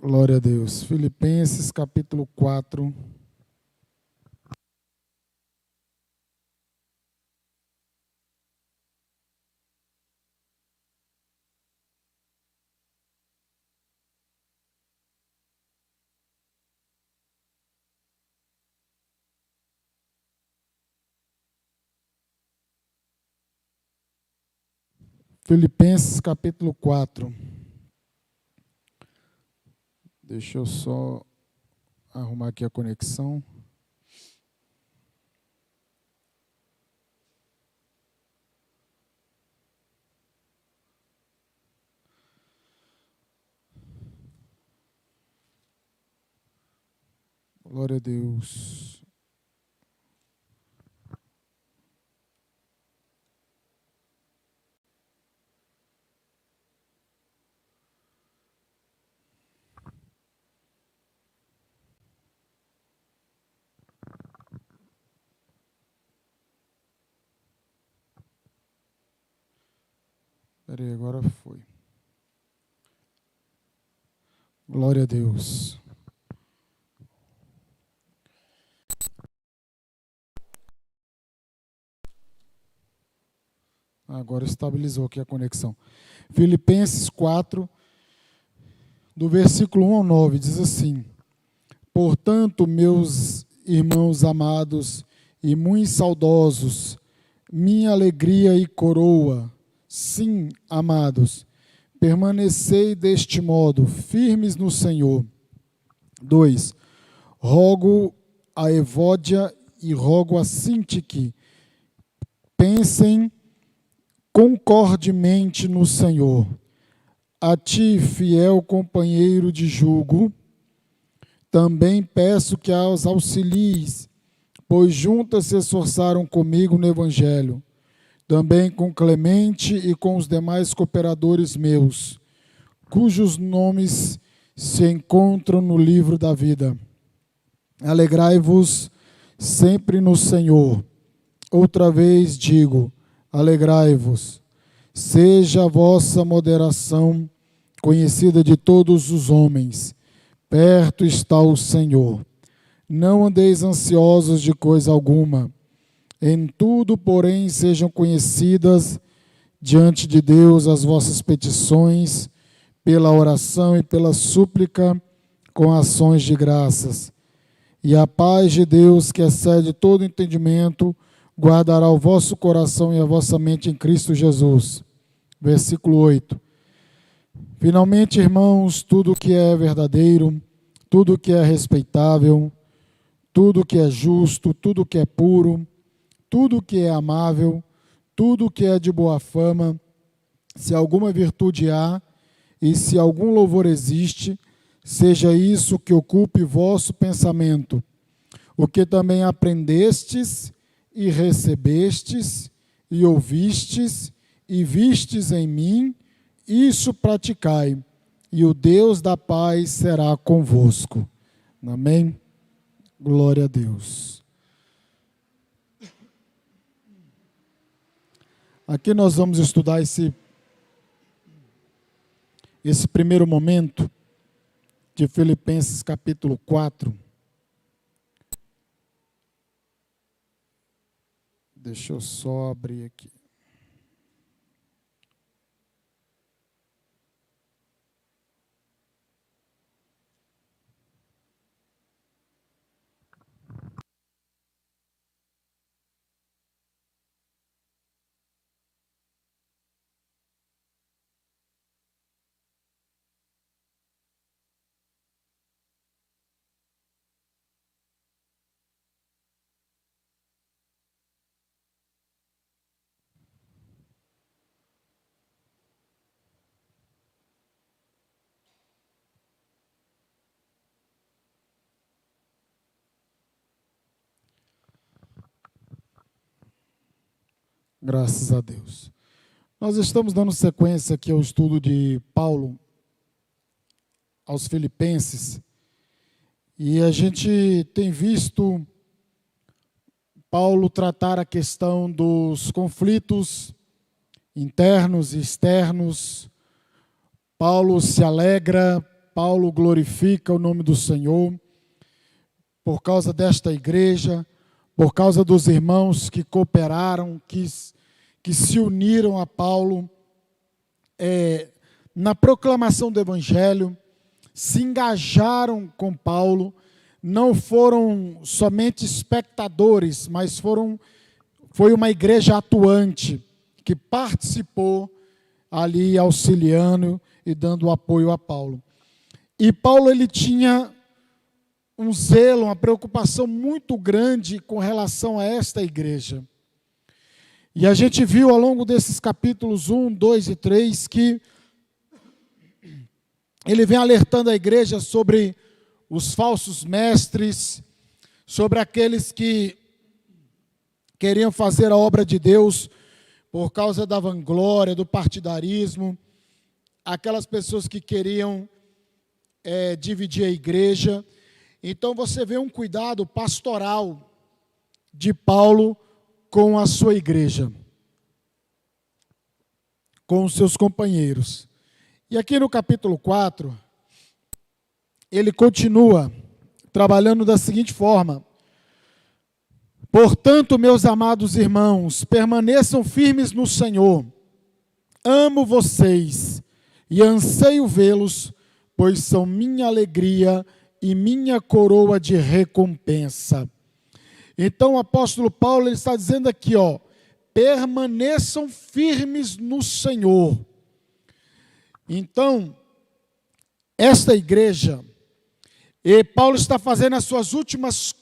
Glória a Deus. Filipenses capítulo 4. Filipenses capítulo 4. Deixa eu só arrumar aqui a conexão. Glória a Deus. Espera aí, agora foi. Glória a Deus. Agora estabilizou aqui a conexão. Filipenses 4, do versículo 1 ao 9, diz assim: Portanto, meus irmãos amados e muito saudosos, minha alegria e coroa, sim, amados, permanecei deste modo, firmes no Senhor. 2. Rogo a Evódia e rogo a Sintique, pensem concordemente no Senhor. A ti, fiel companheiro de jugo, também peço que os auxilies, pois juntas se esforçaram comigo no Evangelho, também com Clemente e com os demais cooperadores meus, cujos nomes se encontram no livro da vida. Alegrai-vos sempre no Senhor. Outra vez digo, alegrai-vos. Seja a vossa moderação conhecida de todos os homens. Perto está o Senhor. Não andeis ansiosos de coisa alguma. Em tudo, porém, sejam conhecidas diante de Deus as vossas petições, pela oração e pela súplica, com ações de graças. E a paz de Deus, que excede todo entendimento, guardará o vosso coração e a vossa mente em Cristo Jesus. Versículo 8. Finalmente, irmãos, tudo que é verdadeiro, tudo que é respeitável, tudo que é justo, tudo que é puro, tudo que é amável, tudo que é de boa fama, se alguma virtude há e se algum louvor existe, seja isso que ocupe vosso pensamento. O que também aprendestes e recebestes e ouvistes e vistes em mim, isso praticai, e o Deus da paz será convosco. Amém? Glória a Deus. Aqui nós vamos estudar esse primeiro momento de Filipenses capítulo 4. Deixa eu só abrir aqui. Graças a Deus. Nós estamos dando sequência aqui ao estudo de Paulo aos Filipenses, e a gente tem visto Paulo tratar a questão dos conflitos internos e externos. Paulo se alegra Paulo glorifica o nome do Senhor por causa desta igreja, por causa dos irmãos que cooperaram, que se uniram a Paulo na proclamação do Evangelho, se engajaram com Paulo, não foram somente espectadores, mas foi uma igreja atuante, que participou ali auxiliando e dando apoio a Paulo. E Paulo, ele tinha um zelo, uma preocupação muito grande com relação a esta igreja. E a gente viu ao longo desses capítulos 1, 2 e 3 que ele vem alertando a igreja sobre os falsos mestres, sobre aqueles que queriam fazer a obra de Deus por causa da vanglória, do partidarismo, aquelas pessoas que queriam dividir a igreja. Então você vê um cuidado pastoral de Paulo com a sua igreja, com os seus companheiros. E aqui no capítulo 4, ele continua trabalhando da seguinte forma: portanto, meus amados irmãos, permaneçam firmes no Senhor. Amo vocês e anseio vê-los, pois são minha alegria e minha coroa de recompensa. Então o apóstolo Paulo, ele está dizendo aqui, permaneçam firmes no Senhor. Então, esta igreja, e Paulo está fazendo as suas últimas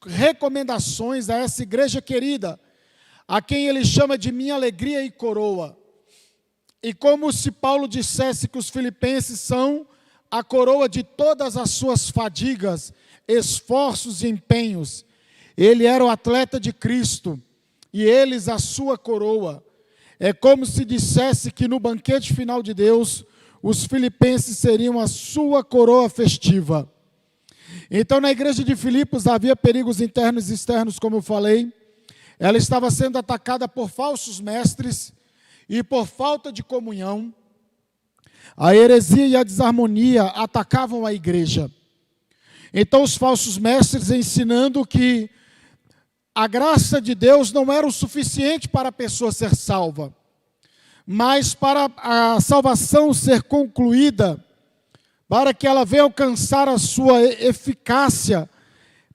recomendações a essa igreja querida, a quem ele chama de minha alegria e coroa. E como se Paulo dissesse que os filipenses são a coroa de todas as suas fadigas, esforços e empenhos. Ele era o atleta de Cristo e eles a sua coroa. É como se dissesse que no banquete final de Deus, os filipenses seriam a sua coroa festiva. Então, na igreja de Filipos havia perigos internos e externos, como eu falei. Ela estava sendo atacada por falsos mestres e por falta de comunhão. A heresia e a desarmonia atacavam a igreja. Então, os falsos mestres ensinando que a graça de Deus não era o suficiente para a pessoa ser salva, mas para a salvação ser concluída, para que ela venha alcançar a sua eficácia,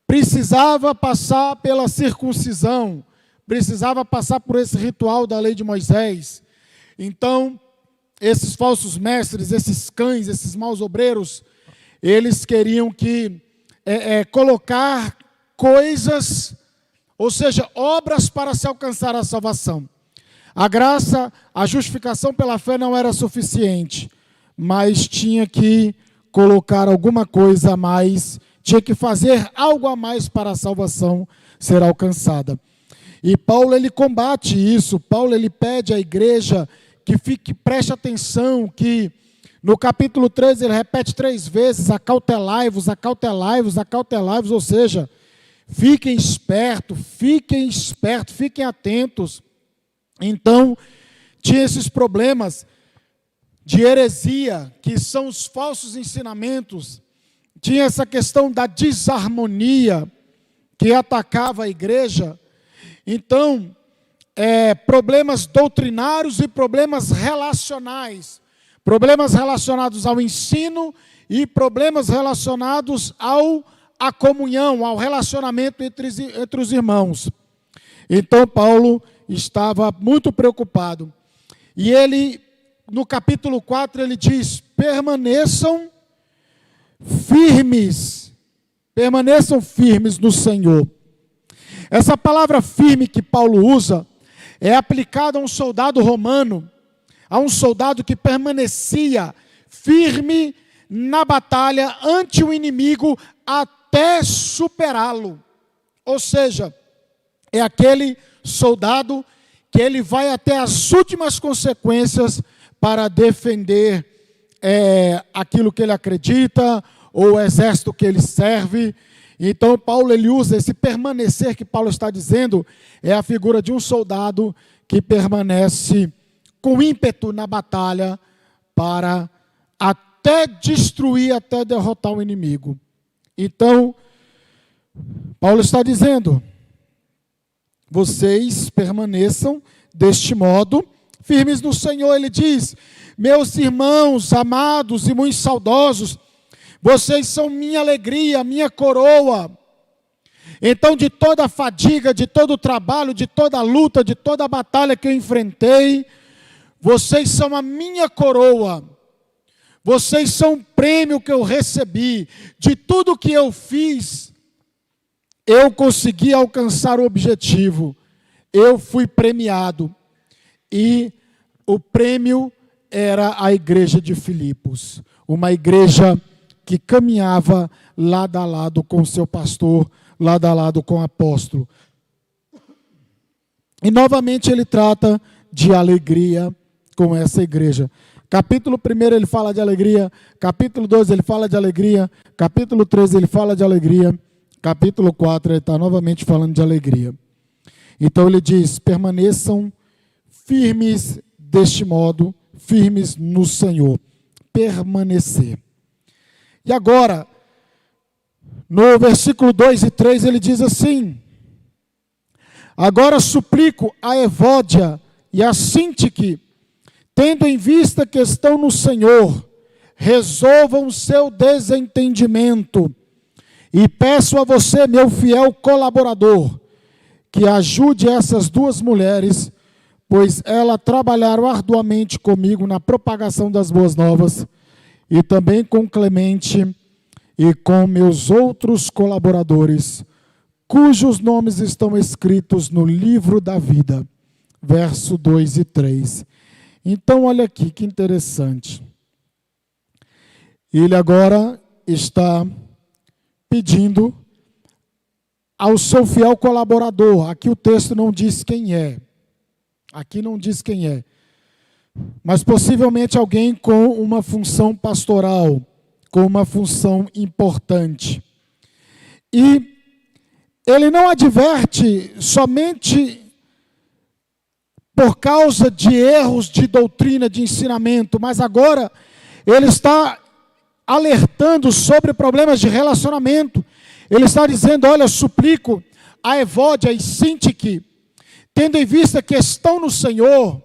precisava passar pela circuncisão, precisava passar por esse ritual da lei de Moisés. Então, esses falsos mestres, esses cães, esses maus obreiros, eles queriam colocar coisas, ou seja, obras para se alcançar a salvação. A graça, a justificação pela fé não era suficiente, mas tinha que colocar alguma coisa a mais, tinha que fazer algo a mais para a salvação ser alcançada. E Paulo, ele combate isso. Paulo, ele pede à igreja que preste atenção, que no capítulo 13 ele repete 3 vezes: acautelai-vos, acautelai-vos, acautelai-vos, ou seja, fiquem espertos, fiquem atentos. Então, tinha esses problemas de heresia, que são os falsos ensinamentos, tinha essa questão da desarmonia que atacava a igreja. Então, problemas doutrinários e problemas relacionais, problemas relacionados ao ensino e problemas relacionados à comunhão, ao relacionamento entre os irmãos. Então, Paulo estava muito preocupado. E ele, no capítulo 4, ele diz: permaneçam firmes no Senhor. Essa palavra firme que Paulo usa é aplicada a um soldado romano, a um soldado que permanecia firme na batalha ante o inimigo até superá-lo. Ou seja, é aquele soldado que ele vai até as últimas consequências para defender aquilo que ele acredita, ou o exército que ele serve. Então, Paulo, ele usa esse permanecer que Paulo está dizendo, é a figura de um soldado que permanece com ímpeto na batalha para até até destruir, até derrotar o inimigo. Então, Paulo está dizendo: vocês permaneçam deste modo, firmes no Senhor. Ele diz: meus irmãos amados e muito saudosos, vocês são minha alegria, minha coroa. Então, de toda a fadiga, de todo o trabalho, de toda a luta, de toda a batalha que eu enfrentei, vocês são a minha coroa. Vocês são o prêmio que eu recebi. De tudo que eu fiz, eu consegui alcançar o objetivo. Eu fui premiado. E o prêmio era a igreja de Filipos. Uma igreja que caminhava lado a lado com o seu pastor, lado a lado com o apóstolo. E novamente ele trata de alegria com essa igreja. Capítulo 1 ele fala de alegria, capítulo 2 ele fala de alegria, capítulo 3 ele fala de alegria, capítulo 4 ele está novamente falando de alegria. Então ele diz: permaneçam firmes deste modo, firmes no Senhor. Permanecer. E agora, no versículo 2 e 3 ele diz assim: agora suplico a Evódia e a Sintique, tendo em vista que estão no Senhor, resolvam seu desentendimento. E peço a você, meu fiel colaborador, que ajude essas duas mulheres, pois elas trabalharam arduamente comigo na propagação das boas novas, e também com Clemente e com meus outros colaboradores, cujos nomes estão escritos no livro da vida. Verso 2 e 3. Então, olha aqui, que interessante. Ele agora está pedindo ao seu fiel colaborador. Aqui o texto não diz quem é. Aqui não diz quem é. Mas possivelmente alguém com uma função pastoral, com uma função importante. E ele não adverte somente por causa de erros de doutrina, de ensinamento, mas agora ele está alertando sobre problemas de relacionamento. Ele está dizendo: olha, suplico a Evódia e Sintique, tendo em vista que estão no Senhor,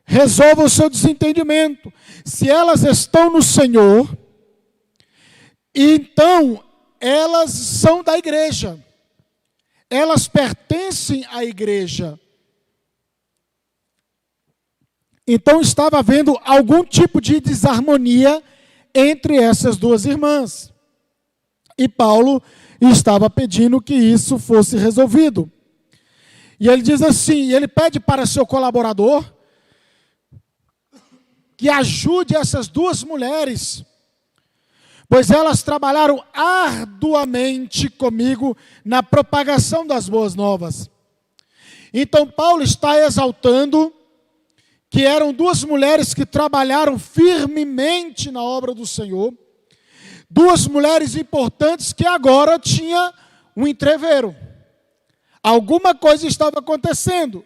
resolva o seu desentendimento. Se elas estão no Senhor, então elas são da igreja, elas pertencem à igreja. Então estava havendo algum tipo de desarmonia entre essas duas irmãs. E Paulo estava pedindo que isso fosse resolvido. E ele diz assim, ele pede para seu colaborador que ajude essas duas mulheres, pois elas trabalharam arduamente comigo na propagação das boas novas. Então Paulo está exaltando que eram duas mulheres que trabalharam firmemente na obra do Senhor, duas mulheres importantes que agora tinha um entrevero. Alguma coisa estava acontecendo.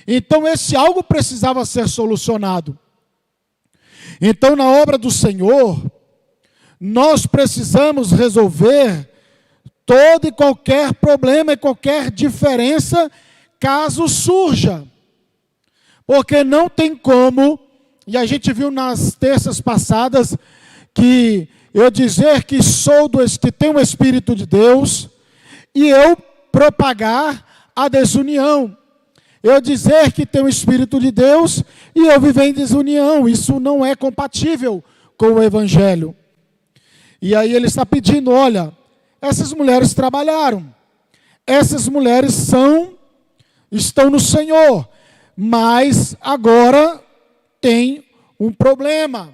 Então esse algo precisava ser solucionado. Então na obra do Senhor, nós precisamos resolver todo e qualquer problema e qualquer diferença caso surja. Porque não tem como, e a gente viu nas terças passadas, que eu dizer que que tenho o Espírito de Deus, e eu propagar a desunião. Eu dizer que tenho o Espírito de Deus, e eu viver em desunião. Isso não é compatível com o Evangelho. E aí ele está pedindo, olha, essas mulheres trabalharam, essas mulheres estão no Senhor, mas agora tem um problema.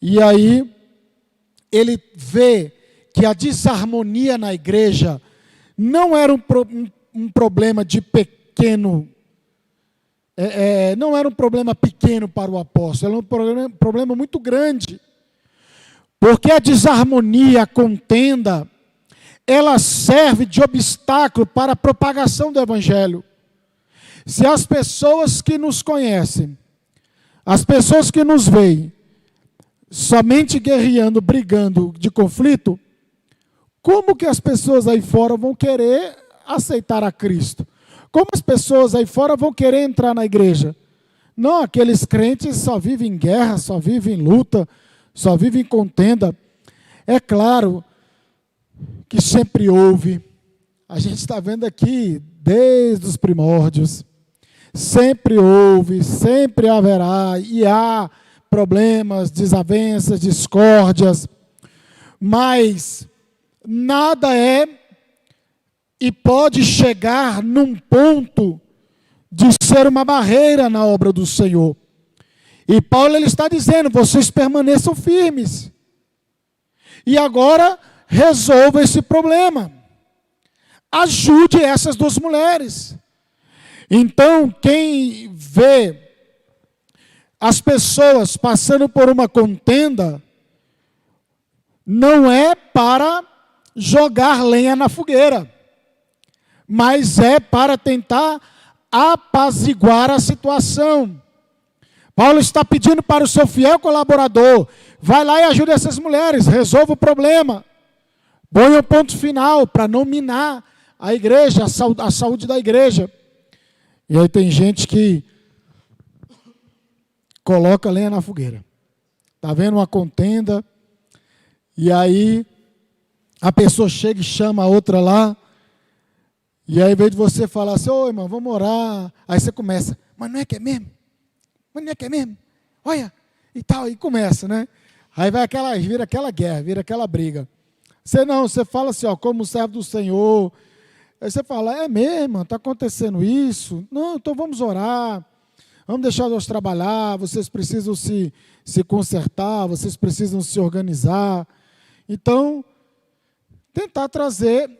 E aí ele vê que a desarmonia na igreja não era um problema de pequeno, não era um problema pequeno para o apóstolo, era um problema muito grande. Porque a desarmonia, a contenda, ela serve de obstáculo para a propagação do Evangelho. Se as pessoas que nos conhecem, As pessoas que nos veem somente guerreando, brigando de conflito, como que as pessoas aí fora vão querer aceitar a Cristo? Como as pessoas aí fora vão querer entrar na igreja? Não, aqueles crentes só vivem em guerra, só vivem em luta, só vivem em contenda. É claro que sempre houve, a gente está vendo aqui desde os primórdios, sempre houve, sempre haverá e há problemas, desavenças, discórdias, mas nada é e pode chegar num ponto de ser uma barreira na obra do Senhor. E Paulo ele está dizendo, vocês permaneçam firmes. E agora resolva esse problema. Ajude essas duas mulheres. Então, quem vê as pessoas passando por uma contenda, não é para jogar lenha na fogueira, mas é para tentar apaziguar a situação. Paulo está pedindo para o seu fiel colaborador, vai lá e ajude essas mulheres, resolva o problema, ponha um ponto final para não minar a igreja, a saúde da igreja. E aí tem gente que coloca lenha na fogueira. Está vendo uma contenda, e aí a pessoa chega e chama a outra lá, e aí, ao invés de você falar assim, ô irmão, vamos orar, aí você começa, mas não é que é mesmo? Mas não é que é mesmo? Olha, e tal, e começa, né? Aí vira aquela guerra, vira aquela briga. Você fala assim, ó, como servo do Senhor, aí você fala, é mesmo, está acontecendo isso? Não, então vamos orar, vamos deixar Deus trabalhar, vocês precisam se consertar, vocês precisam se organizar. Então, tentar trazer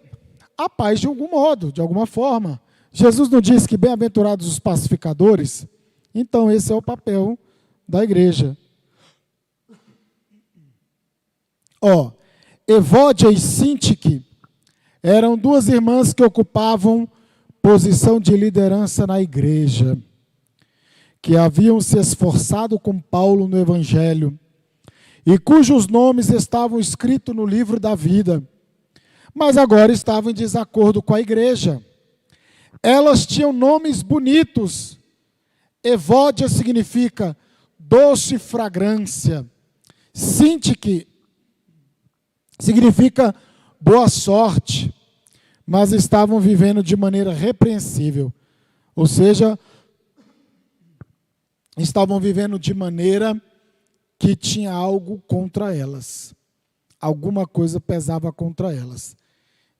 a paz de algum modo, de alguma forma. Jesus não disse que bem-aventurados os pacificadores? Então, esse é o papel da igreja. Evódia e Sintique eram duas irmãs que ocupavam posição de liderança na igreja, que haviam se esforçado com Paulo no Evangelho, e cujos nomes estavam escritos no livro da vida, mas agora estavam em desacordo com a igreja. Elas tinham nomes bonitos. Evódia significa doce fragrância. Sintique significa boa sorte. Mas estavam vivendo de maneira repreensível. Ou seja, estavam vivendo de maneira que tinha algo contra elas. Alguma coisa pesava contra elas.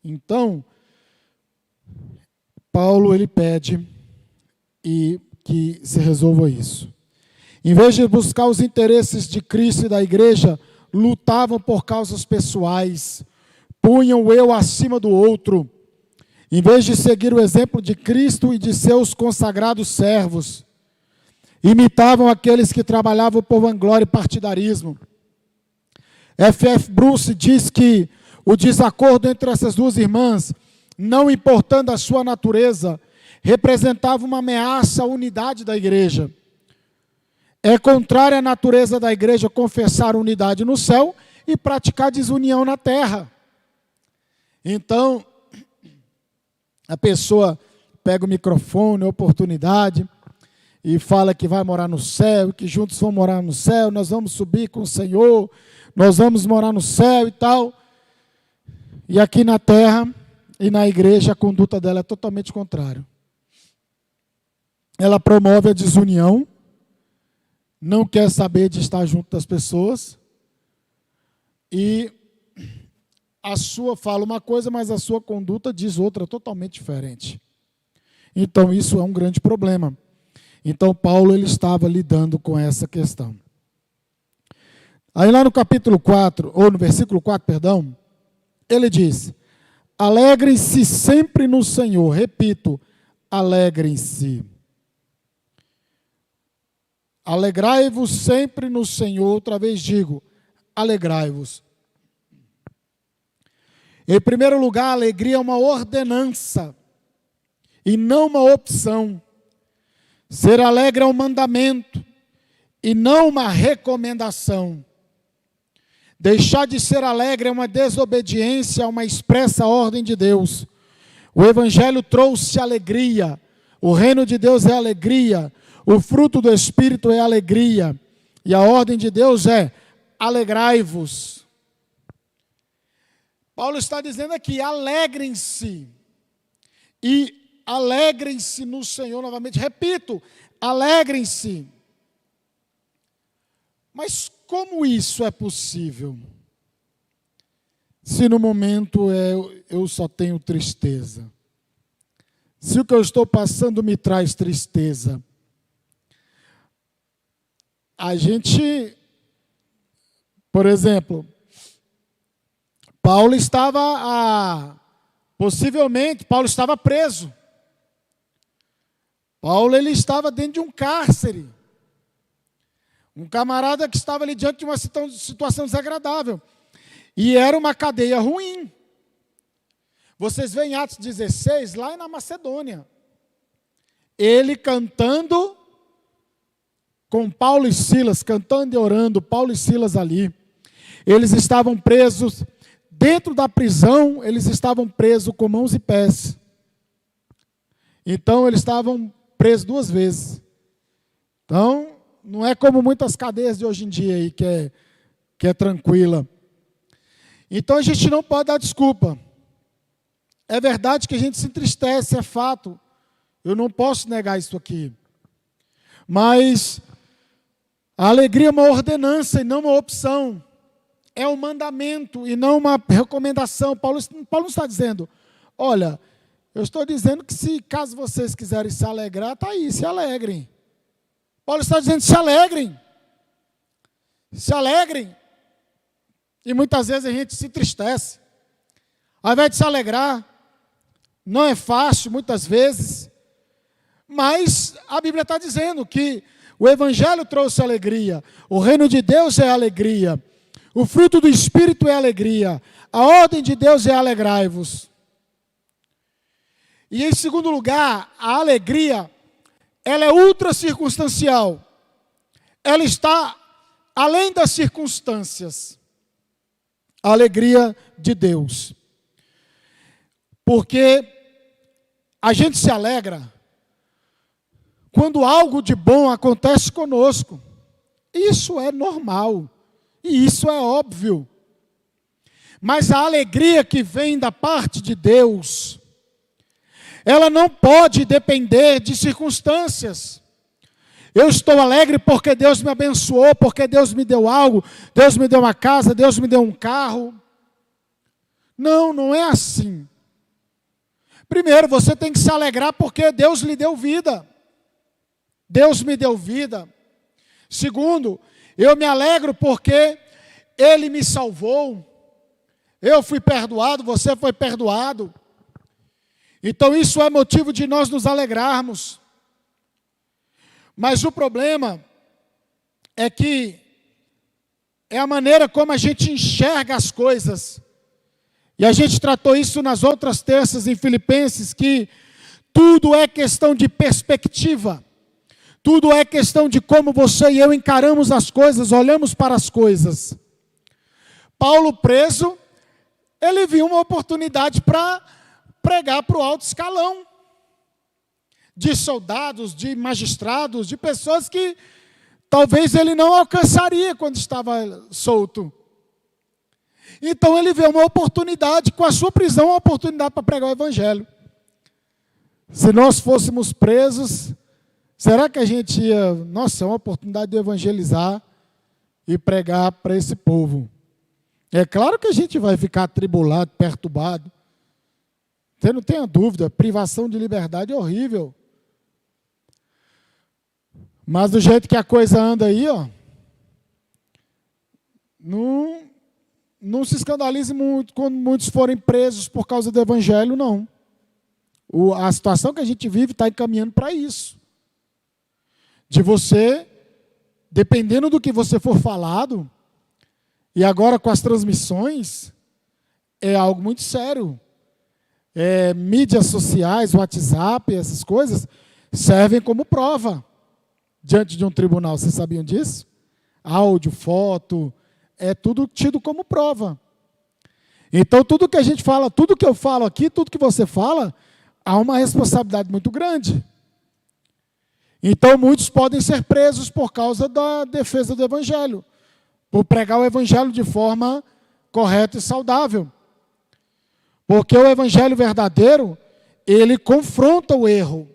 Então, Paulo ele pede que se resolva isso. Em vez de buscar os interesses de Cristo e da igreja, lutavam por causas pessoais, punham o eu acima do outro. Em vez de seguir o exemplo de Cristo e de seus consagrados servos, imitavam aqueles que trabalhavam por vanglória e partidarismo. F.F. Bruce diz que o desacordo entre essas duas irmãs, não importando a sua natureza, representava uma ameaça à unidade da igreja. É contrária à natureza da igreja confessar unidade no céu e praticar desunião na terra. Então, a pessoa pega o microfone, a oportunidade, e fala que vai morar no céu, que juntos vão morar no céu, nós vamos subir com o Senhor, nós vamos morar no céu e tal. E aqui na terra e na igreja a conduta dela é totalmente contrária. Ela promove a desunião, não quer saber de estar junto das pessoas, e a sua fala uma coisa, mas a sua conduta diz outra totalmente diferente. Então isso é um grande problema. Então Paulo ele estava lidando com essa questão. Aí lá no capítulo 4, ou no versículo 4, perdão, ele diz, alegrem-se sempre no Senhor. Repito, alegrem-se. Alegrai-vos sempre no Senhor. Outra vez digo, alegrai-vos. Em primeiro lugar, a alegria é uma ordenança e não uma opção. Ser alegre é um mandamento e não uma recomendação. Deixar de ser alegre é uma desobediência a uma expressa ordem de Deus. O Evangelho trouxe alegria. O reino de Deus é alegria. O fruto do Espírito é alegria. E a ordem de Deus é: alegrai-vos. Paulo está dizendo aqui: alegrem-se. E alegrem-se no Senhor novamente. Repito, alegrem-se. Mas como isso é possível? Se no momento eu só tenho tristeza. Se o que eu estou passando me traz tristeza. A gente, por exemplo, Paulo estava preso. Paulo ele estava dentro de um cárcere. Um camarada que estava ali diante de uma situação desagradável. E era uma cadeia ruim. Vocês veem Atos 16, lá na Macedônia. Ele cantando com Paulo e Silas, cantando e orando, Paulo e Silas ali. Eles estavam presos, dentro da prisão, eles estavam presos com mãos e pés. Então, eles estavam presos 2 vezes. Então, não é como muitas cadeias de hoje em dia aí, que é tranquila. Então, a gente não pode dar desculpa. É verdade que a gente se entristece, é fato. Eu não posso negar isso aqui. Mas a alegria é uma ordenança e não uma opção. É um mandamento e não uma recomendação. Paulo não está dizendo: olha, eu estou dizendo que caso vocês quiserem se alegrar, está aí, se alegrem. Paulo está dizendo: se alegrem. Se alegrem. E muitas vezes a gente se entristece. Ao invés de se alegrar, não é fácil muitas vezes. Mas a Bíblia está dizendo que o Evangelho trouxe alegria. O reino de Deus é alegria. O fruto do Espírito é alegria. A ordem de Deus é alegrai-vos. E em segundo lugar, a alegria, ela é ultra circunstancial. Ela está além das circunstâncias. A alegria de Deus. Porque a gente se alegra quando algo de bom acontece conosco. Isso é normal. E isso é óbvio. Mas a alegria que vem da parte de Deus, ela não pode depender de circunstâncias. Eu estou alegre porque Deus me abençoou, porque Deus me deu algo, Deus me deu uma casa, Deus me deu um carro. Não, não é assim. Primeiro, você tem que se alegrar porque Deus lhe deu vida. Deus me deu vida. Segundo, eu me alegro porque Ele me salvou. Eu fui perdoado, você foi perdoado. Então isso é motivo de nós nos alegrarmos. Mas o problema é que é a maneira como a gente enxerga as coisas. E a gente tratou isso nas outras terças em Filipenses, que tudo é questão de perspectiva. Tudo é questão de como você e eu encaramos as coisas, olhamos para as coisas. Paulo preso, ele viu uma oportunidade para pregar para o alto escalão. De soldados, de magistrados, de pessoas que talvez ele não alcançaria quando estava solto. Então ele vê uma oportunidade, com a sua prisão, uma oportunidade para pregar o Evangelho. Se nós fôssemos presos, será que a gente ia, nossa, é uma oportunidade de evangelizar e pregar para esse povo? É claro que a gente vai ficar atribulado, perturbado. Você não tenha dúvida, privação de liberdade é horrível. Mas do jeito que a coisa anda aí, ó, não se escandalize muito quando muitos forem presos por causa do Evangelho, não. A situação que a gente vive está encaminhando para isso. De você, dependendo do que você for falado, e agora com as transmissões, é algo muito sério. Mídias sociais, WhatsApp, essas coisas, servem como prova. diante de um tribunal. Vocês sabiam disso? Áudio, foto, é tudo tido como prova. Então, tudo que a gente fala, tudo que eu falo aqui, tudo que você fala, há uma responsabilidade muito grande. Então, muitos podem ser presos por causa da defesa do Evangelho, por pregar o Evangelho de forma correta e saudável. Porque o Evangelho verdadeiro, ele confronta o erro.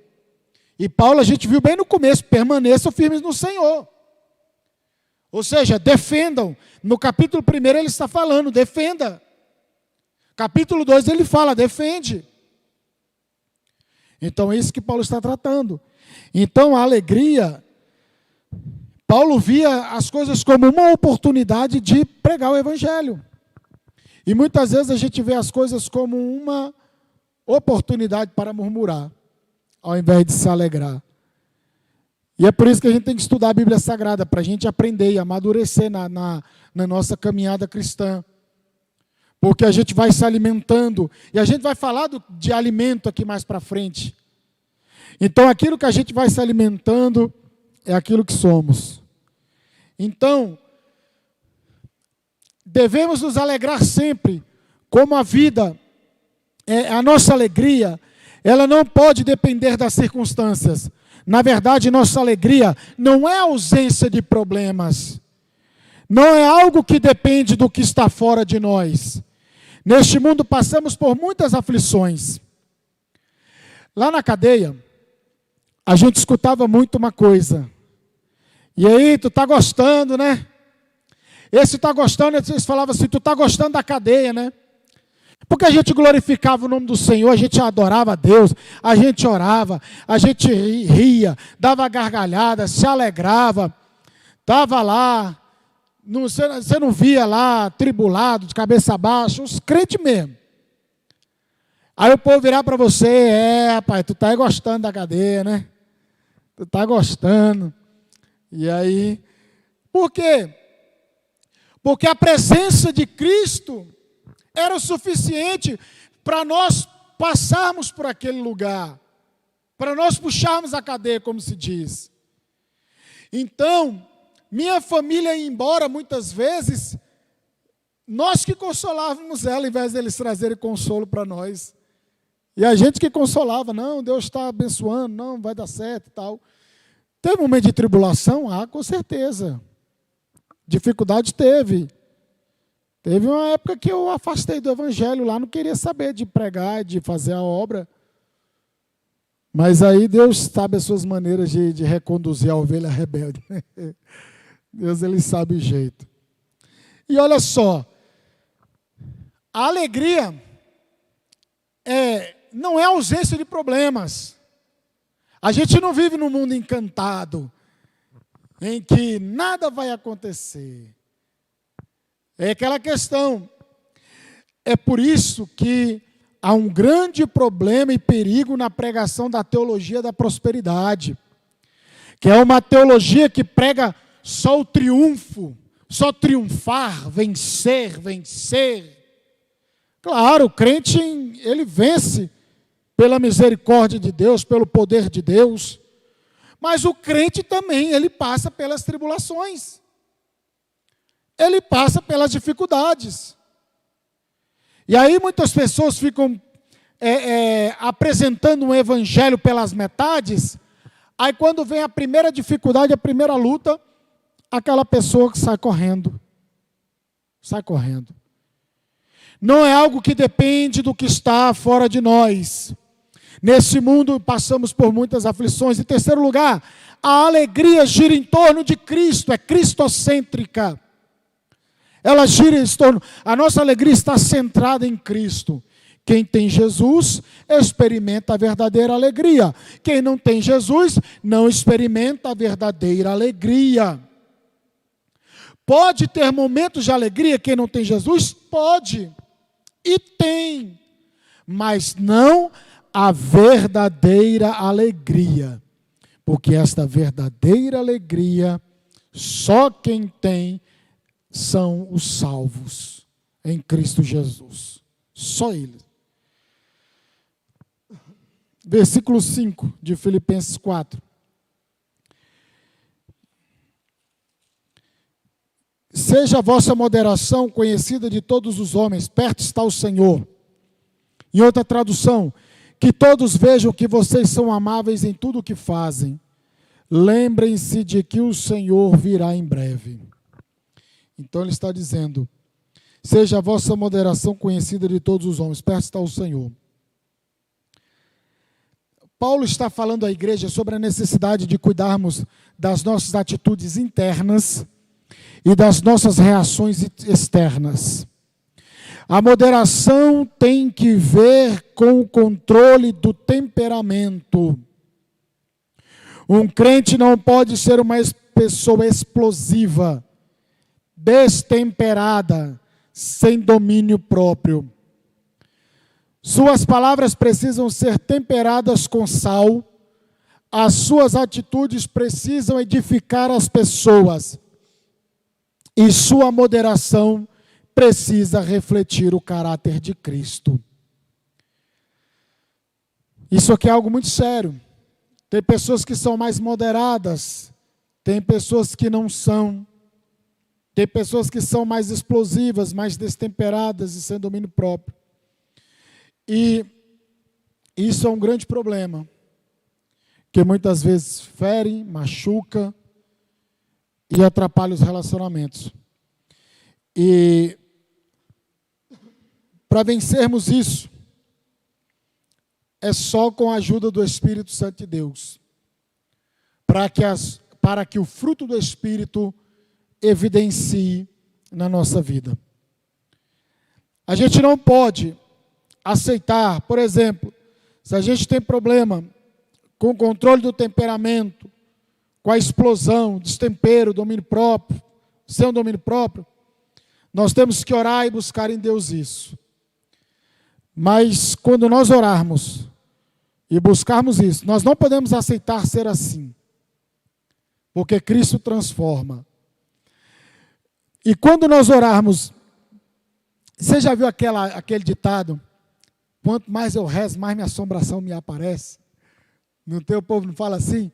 E Paulo, a gente viu bem no começo, permaneçam firmes no Senhor. Ou seja, defendam. No capítulo 1 ele está falando, defenda. Capítulo 2 ele fala, defende. Então é isso que Paulo está tratando. Então a alegria, Paulo via as coisas como uma oportunidade de pregar o Evangelho. E muitas vezes a gente vê as coisas como uma oportunidade para murmurar, ao invés de se alegrar. E é por isso que a gente tem que estudar a Bíblia Sagrada, para a gente aprender e amadurecer na nossa caminhada cristã. Porque a gente vai se alimentando, e a gente vai falar de alimento aqui mais para frente. Então, aquilo que a gente vai se alimentando é aquilo que somos. Então, devemos nos alegrar sempre, como a vida, a nossa alegria, ela não pode depender das circunstâncias. Na verdade, nossa alegria não é a ausência de problemas. Não é algo que depende do que está fora de nós. Neste mundo passamos por muitas aflições. Lá na cadeia, a gente escutava muito uma coisa. E aí, tu está gostando, né? Esse está gostando, eles falavam assim, tu está gostando da cadeia, né? Porque a gente glorificava o nome do Senhor, a gente adorava a Deus, a gente orava, a gente ria, dava gargalhada, se alegrava, estava lá. Você não via lá, tribulado, de cabeça baixa, os crentes mesmo. Aí o povo virar para você, rapaz, tu está gostando da cadeia, né? Tu está gostando. E aí, por quê? Porque a presença de Cristo era o suficiente para nós passarmos por aquele lugar, para nós puxarmos a cadeia, como se diz. Então, minha família ia embora muitas vezes, nós que consolávamos ela, ao invés deles trazerem consolo para nós. E a gente que consolava, não, Deus está abençoando, não, vai dar certo e tal. Teve um momento de tribulação? Ah, com certeza. Dificuldade teve. Teve uma época que eu afastei do Evangelho lá, não queria saber de pregar, de fazer a obra. Mas aí Deus sabe as suas maneiras de reconduzir a ovelha rebelde. Deus, Ele sabe o jeito. E olha só, a alegria não é ausência de problemas. A gente não vive num mundo encantado, em que nada vai acontecer. É aquela questão. É por isso que há um grande problema e perigo na pregação da teologia da prosperidade, que é uma teologia que prega só o triunfo, só triunfar, vencer, vencer. Claro, o crente, ele vence pela misericórdia de Deus, pelo poder de Deus, mas o crente também, ele passa pelas tribulações. Ele passa pelas dificuldades. E aí muitas pessoas ficam apresentando um evangelho pelas metades, aí quando vem a primeira dificuldade, a primeira luta, aquela pessoa que sai correndo. Sai correndo. Não é algo que depende do que está fora de nós. Nesse mundo passamos por muitas aflições. Em terceiro lugar, a alegria gira em torno de Cristo, é cristocêntrica. Ela gira em torno, a nossa alegria está centrada em Cristo. Quem tem Jesus, experimenta a verdadeira alegria. Quem não tem Jesus, não experimenta a verdadeira alegria. Pode ter momentos de alegria quem não tem Jesus? Pode. E tem. Mas não a verdadeira alegria. Porque esta verdadeira alegria, só quem tem são os salvos em Cristo Jesus. Só eles. Versículo 5 de Filipenses 4. seja a vossa moderação conhecida de todos os homens, perto está o Senhor. Em outra tradução, que todos vejam que vocês são amáveis em tudo o que fazem. Lembrem-se de que o Senhor virá em breve. Então ele está dizendo, seja a vossa moderação conhecida de todos os homens, perto está o Senhor. Paulo está falando à igreja sobre a necessidade de cuidarmos das nossas atitudes internas e das nossas reações externas. A moderação tem que ver com o controle do temperamento. Um crente não pode ser uma pessoa explosiva, destemperada, sem domínio próprio. Suas palavras precisam ser temperadas com sal, as suas atitudes precisam edificar as pessoas, e sua moderação precisa refletir o caráter de Cristo. Isso aqui é algo muito sério. Tem pessoas que são mais moderadas, tem pessoas que não são, tem pessoas que são mais explosivas, mais destemperadas e sem domínio próprio. E isso é um grande problema, que muitas vezes fere, machuca e atrapalha os relacionamentos. E para vencermos isso, é só com a ajuda do Espírito Santo de Deus, para que o fruto do Espírito evidencie na nossa vida. A gente não pode aceitar, por exemplo, se a gente tem problema com o controle do temperamento, com a explosão, destempero, domínio próprio, sem domínio próprio, nós temos que orar e buscar em Deus isso. Mas quando nós orarmos e buscarmos isso, nós não podemos aceitar ser assim, porque Cristo transforma. E quando nós orarmos, você já viu aquele ditado? Quanto mais eu rezo, mais minha assombração me aparece. No teu povo não fala assim?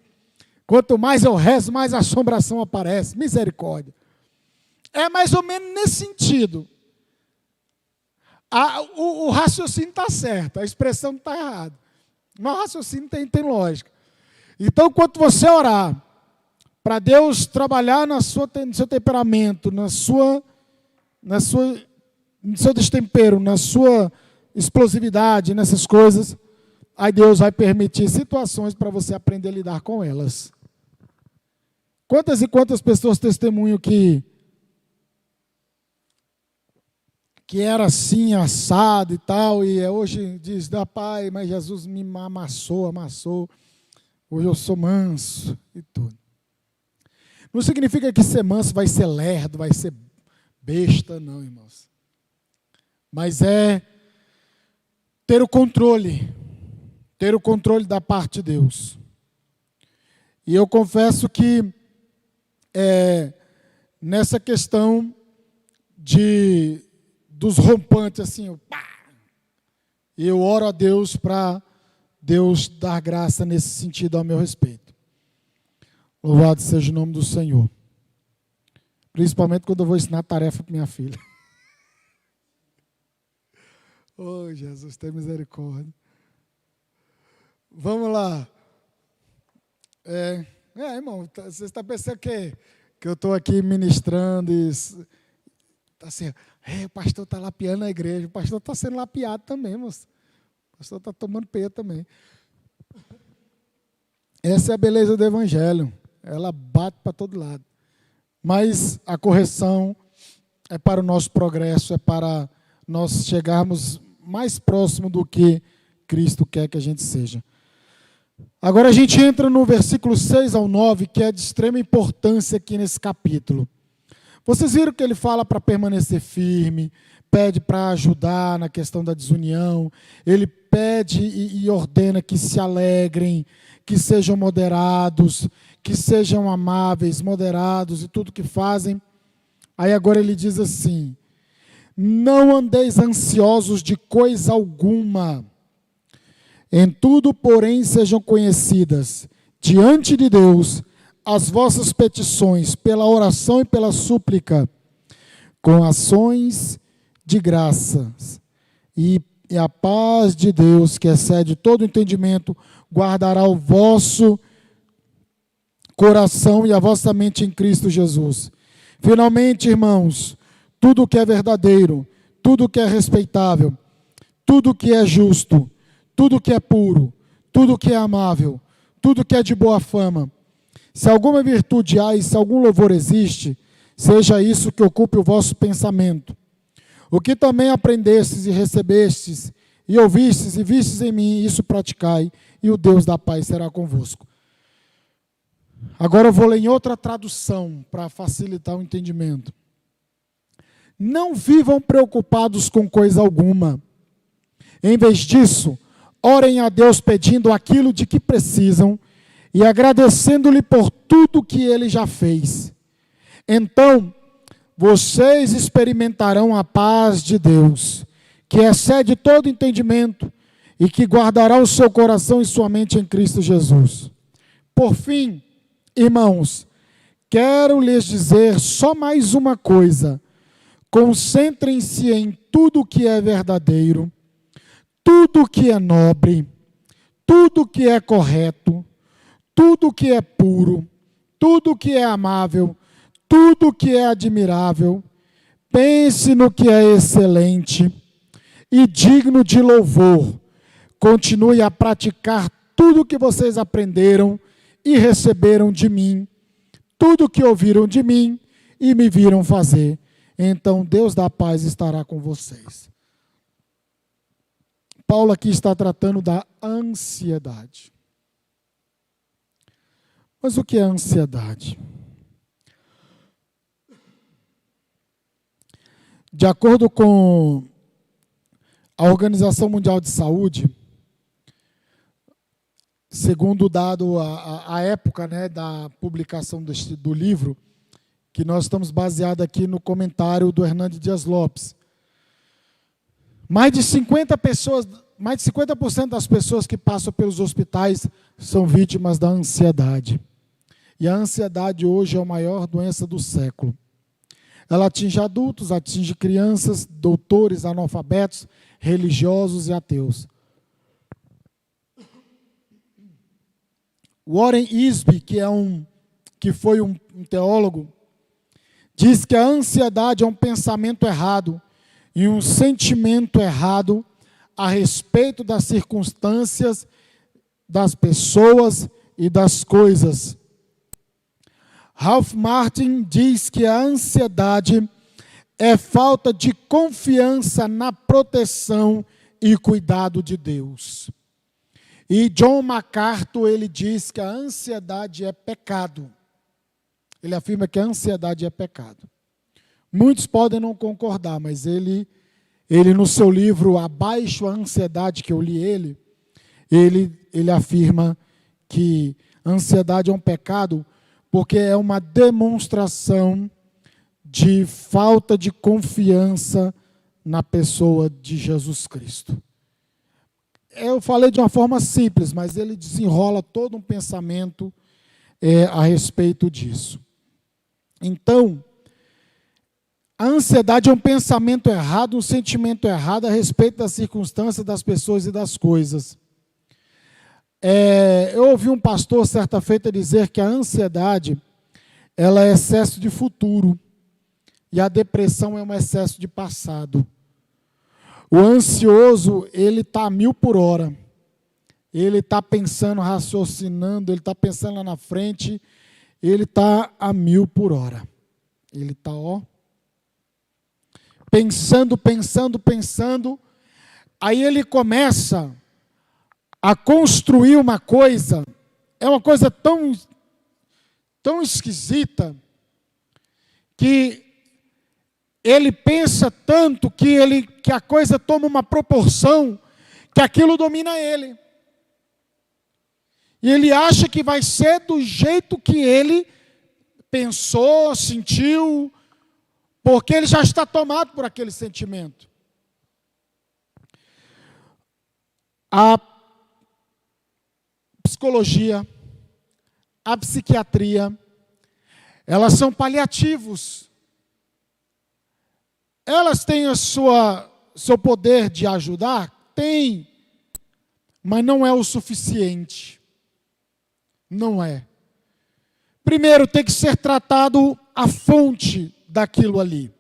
Quanto mais eu rezo, mais a assombração aparece. Misericórdia. É mais ou menos nesse sentido. O raciocínio está certo, a expressão não está errada. Mas o raciocínio tem lógica. Então, quando você orar, para Deus trabalhar no seu temperamento, no seu destempero, na sua explosividade, nessas coisas, aí Deus vai permitir situações para você aprender a lidar com elas. Quantas e quantas pessoas testemunham que era assim, assado e tal, e hoje diz, pai, mas Jesus me amassou, hoje eu sou manso e tudo. Não significa que ser manso vai ser lerdo, vai ser besta, não, irmãos. Mas é ter o controle da parte de Deus. E eu confesso que nessa questão dos rompantes, assim, eu oro a Deus para Deus dar graça nesse sentido ao meu respeito. Louvado seja o nome do Senhor. Principalmente quando eu vou ensinar tarefa para minha filha. Oh, Jesus, tem misericórdia. Vamos lá. Irmão, você está pensando que eu estou aqui ministrando e está assim, o pastor está lapiando a igreja, o pastor está sendo lapiado também, moço. O pastor está tomando peia também. Essa é a beleza do evangelho. Ela bate para todo lado. Mas a correção é para o nosso progresso, é para nós chegarmos mais próximo do que Cristo quer que a gente seja. Agora a gente entra no versículo 6 ao 9, que é de extrema importância aqui nesse capítulo. Vocês viram que ele fala para permanecer firme, pede para ajudar na questão da desunião, ele pede e ordena que se alegrem, que sejam moderados, que sejam amáveis, moderados e tudo que fazem. Aí agora ele diz assim, não andeis ansiosos de coisa alguma, em tudo, porém, sejam conhecidas diante de Deus as vossas petições, pela oração e pela súplica, com ações de graças. E a paz de Deus, que excede todo entendimento, guardará o vosso coração e a vossa mente em Cristo Jesus. Finalmente, irmãos, tudo que é verdadeiro, tudo que é respeitável, tudo que é justo, tudo que é puro, tudo que é amável, tudo que é de boa fama, se alguma virtude há e se algum louvor existe, seja isso que ocupe o vosso pensamento. O que também aprendestes e recebestes, e ouvistes e vistes em mim, isso praticai, e o Deus da paz será convosco. Agora eu vou ler em outra tradução, para facilitar o entendimento. Não vivam preocupados com coisa alguma. Em vez disso, orem a Deus pedindo aquilo de que precisam, e agradecendo-lhe por tudo que Ele já fez. Então, vocês experimentarão a paz de Deus, que excede todo entendimento e que guardará o seu coração e sua mente em Cristo Jesus. Por fim, irmãos, quero lhes dizer só mais uma coisa. Concentrem-se em tudo que é verdadeiro, tudo que é nobre, tudo que é correto, tudo que é puro, tudo que é amável, tudo que é admirável, pense no que é excelente e digno de louvor. Continue a praticar tudo o que vocês aprenderam e receberam de mim, tudo que ouviram de mim e me viram fazer. Então Deus da paz estará com vocês. Paulo aqui está tratando da ansiedade. Mas o que é ansiedade? De acordo com a Organização Mundial de Saúde, segundo o dado, a época, né, da publicação do livro, que nós estamos baseados aqui no comentário do Hernandes Dias Lopes, mais de 50% das pessoas que passam pelos hospitais são vítimas da ansiedade. E a ansiedade hoje é a maior doença do século. Ela atinge adultos, atinge crianças, doutores, analfabetos, religiosos e ateus. Warren Isby, que foi um teólogo, diz que a ansiedade é um pensamento errado e um sentimento errado a respeito das circunstâncias, das pessoas e das coisas. Ralph Martin diz que a ansiedade é falta de confiança na proteção e cuidado de Deus. E John MacArthur, ele diz que a ansiedade é pecado. Ele afirma que a ansiedade é pecado. Muitos podem não concordar, mas ele no seu livro Abaixo a Ansiedade, que eu li ele afirma que a ansiedade é um pecado porque é uma demonstração de falta de confiança na pessoa de Jesus Cristo. Eu falei de uma forma simples, mas ele desenrola todo um pensamento a respeito disso. Então, a ansiedade é um pensamento errado, um sentimento errado a respeito das circunstâncias, das pessoas e das coisas. Eu ouvi um pastor certa feita dizer que a ansiedade ela é excesso de futuro e a depressão é um excesso de passado. O ansioso, ele está a 1000 por hora. Ele está pensando, raciocinando, ele está pensando lá na frente, ele está a 1000 por hora. Ele está, pensando, aí ele começa a construir uma coisa, é uma coisa tão esquisita, que ele pensa tanto que a coisa toma uma proporção, que aquilo domina ele. E ele acha que vai ser do jeito que ele pensou, sentiu, porque ele já está tomado por aquele sentimento. A psicologia, a psiquiatria, elas são paliativos. Elas têm seu poder de ajudar? Tem, mas não é o suficiente. Não é. Primeiro tem que ser tratado a fonte daquilo ali.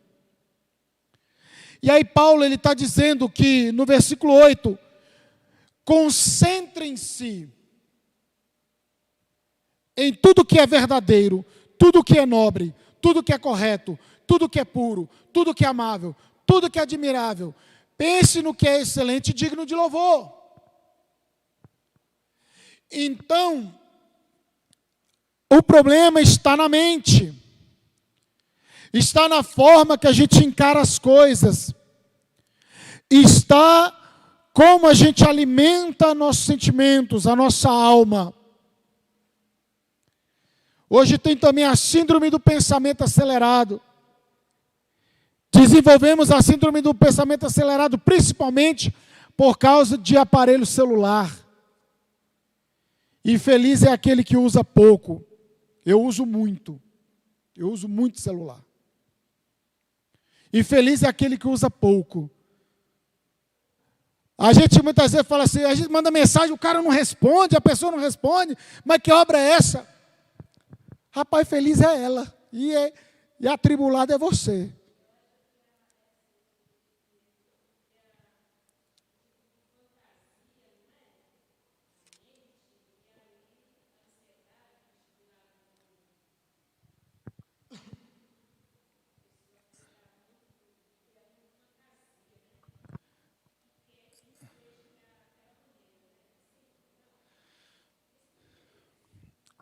E aí Paulo ele está dizendo que no versículo 8, concentrem-se em tudo que é verdadeiro, tudo que é nobre, tudo que é correto, tudo que é puro, tudo que é amável, tudo que é admirável. Pense no que é excelente e digno de louvor. Então, o problema está na mente. Está na forma que a gente encara as coisas. Está como a gente alimenta nossos sentimentos, a nossa alma. Hoje tem também a síndrome do pensamento acelerado. Desenvolvemos a síndrome do pensamento acelerado principalmente por causa de aparelho celular. E feliz é aquele que usa pouco. Eu uso muito. Eu uso muito celular. E feliz é aquele que usa pouco. A gente muitas vezes fala assim, a gente manda mensagem, o cara não responde, a pessoa não responde, mas que obra é essa? Rapaz, feliz é ela, e atribulado é você.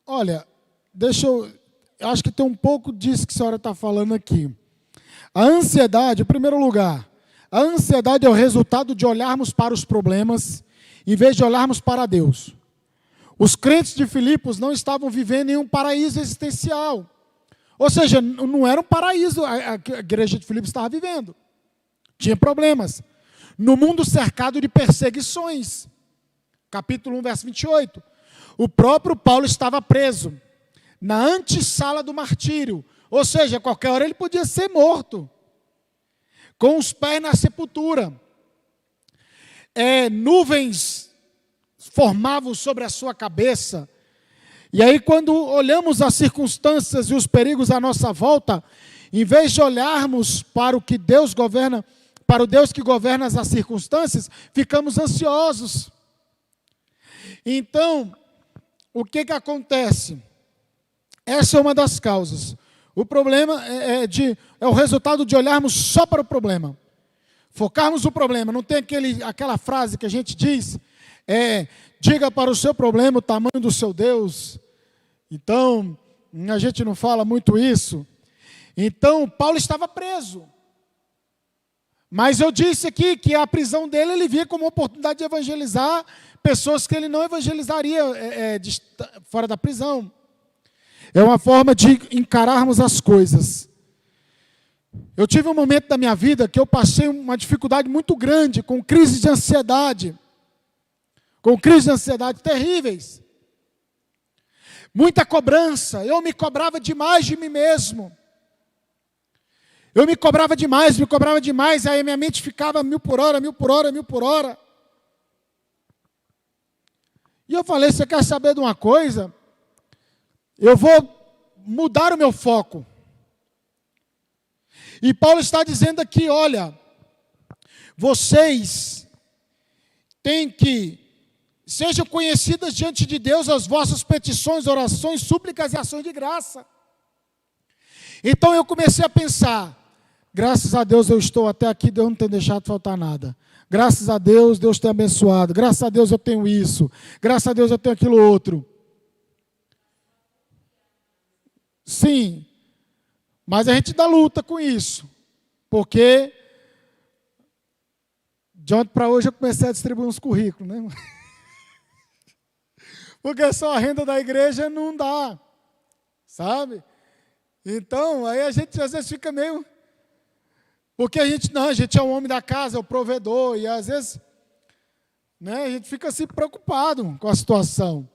Olha, eu acho que tem um pouco disso que a senhora está falando aqui. A ansiedade, em primeiro lugar, a ansiedade é o resultado de olharmos para os problemas, em vez de olharmos para Deus. Os crentes de Filipos não estavam vivendo em um paraíso existencial. Ou seja, não era um paraíso a igreja de Filipos estava vivendo. Tinha problemas. No mundo cercado de perseguições. Capítulo 1, verso 28. O próprio Paulo estava preso na antessala do martírio. Ou seja, a qualquer hora ele podia ser morto. Com os pés na sepultura. Nuvens formavam sobre a sua cabeça. E aí quando olhamos as circunstâncias e os perigos à nossa volta, em vez de olharmos para o que Deus governa, para o Deus que governa as circunstâncias, ficamos ansiosos. Então, o que acontece? Essa é uma das causas. O problema é o resultado de olharmos só para o problema. Focarmos no problema. Não tem aquela frase que a gente diz, diga para o seu problema o tamanho do seu Deus. Então, a gente não fala muito isso. Então, Paulo estava preso. Mas eu disse aqui que a prisão dele ele via como uma oportunidade de evangelizar pessoas que ele não evangelizaria fora da prisão. É uma forma de encararmos as coisas. Eu tive um momento da minha vida que eu passei uma dificuldade muito grande com crises de ansiedade. Com crises de ansiedade terríveis. Muita cobrança. Eu me cobrava demais de mim mesmo. Eu me cobrava demais, aí minha mente ficava 1000 por hora. E eu falei, você quer saber de uma coisa? Eu vou mudar o meu foco. E Paulo está dizendo aqui, olha, vocês têm que, sejam conhecidas diante de Deus as vossas petições, orações, súplicas e ações de graça. Então eu comecei a pensar, graças a Deus eu estou até aqui, Deus não tem deixado faltar nada. Graças a Deus, Deus tem abençoado. Graças a Deus eu tenho isso. Graças a Deus eu tenho aquilo outro. Sim, mas a gente dá luta com isso. Porque de ontem para hoje eu comecei a distribuir uns currículos, né? Porque só a renda da igreja não dá, sabe? Então, aí a gente às vezes fica meio... Porque a gente é o homem da casa, é o provedor, e às vezes a gente fica assim preocupado com a situação.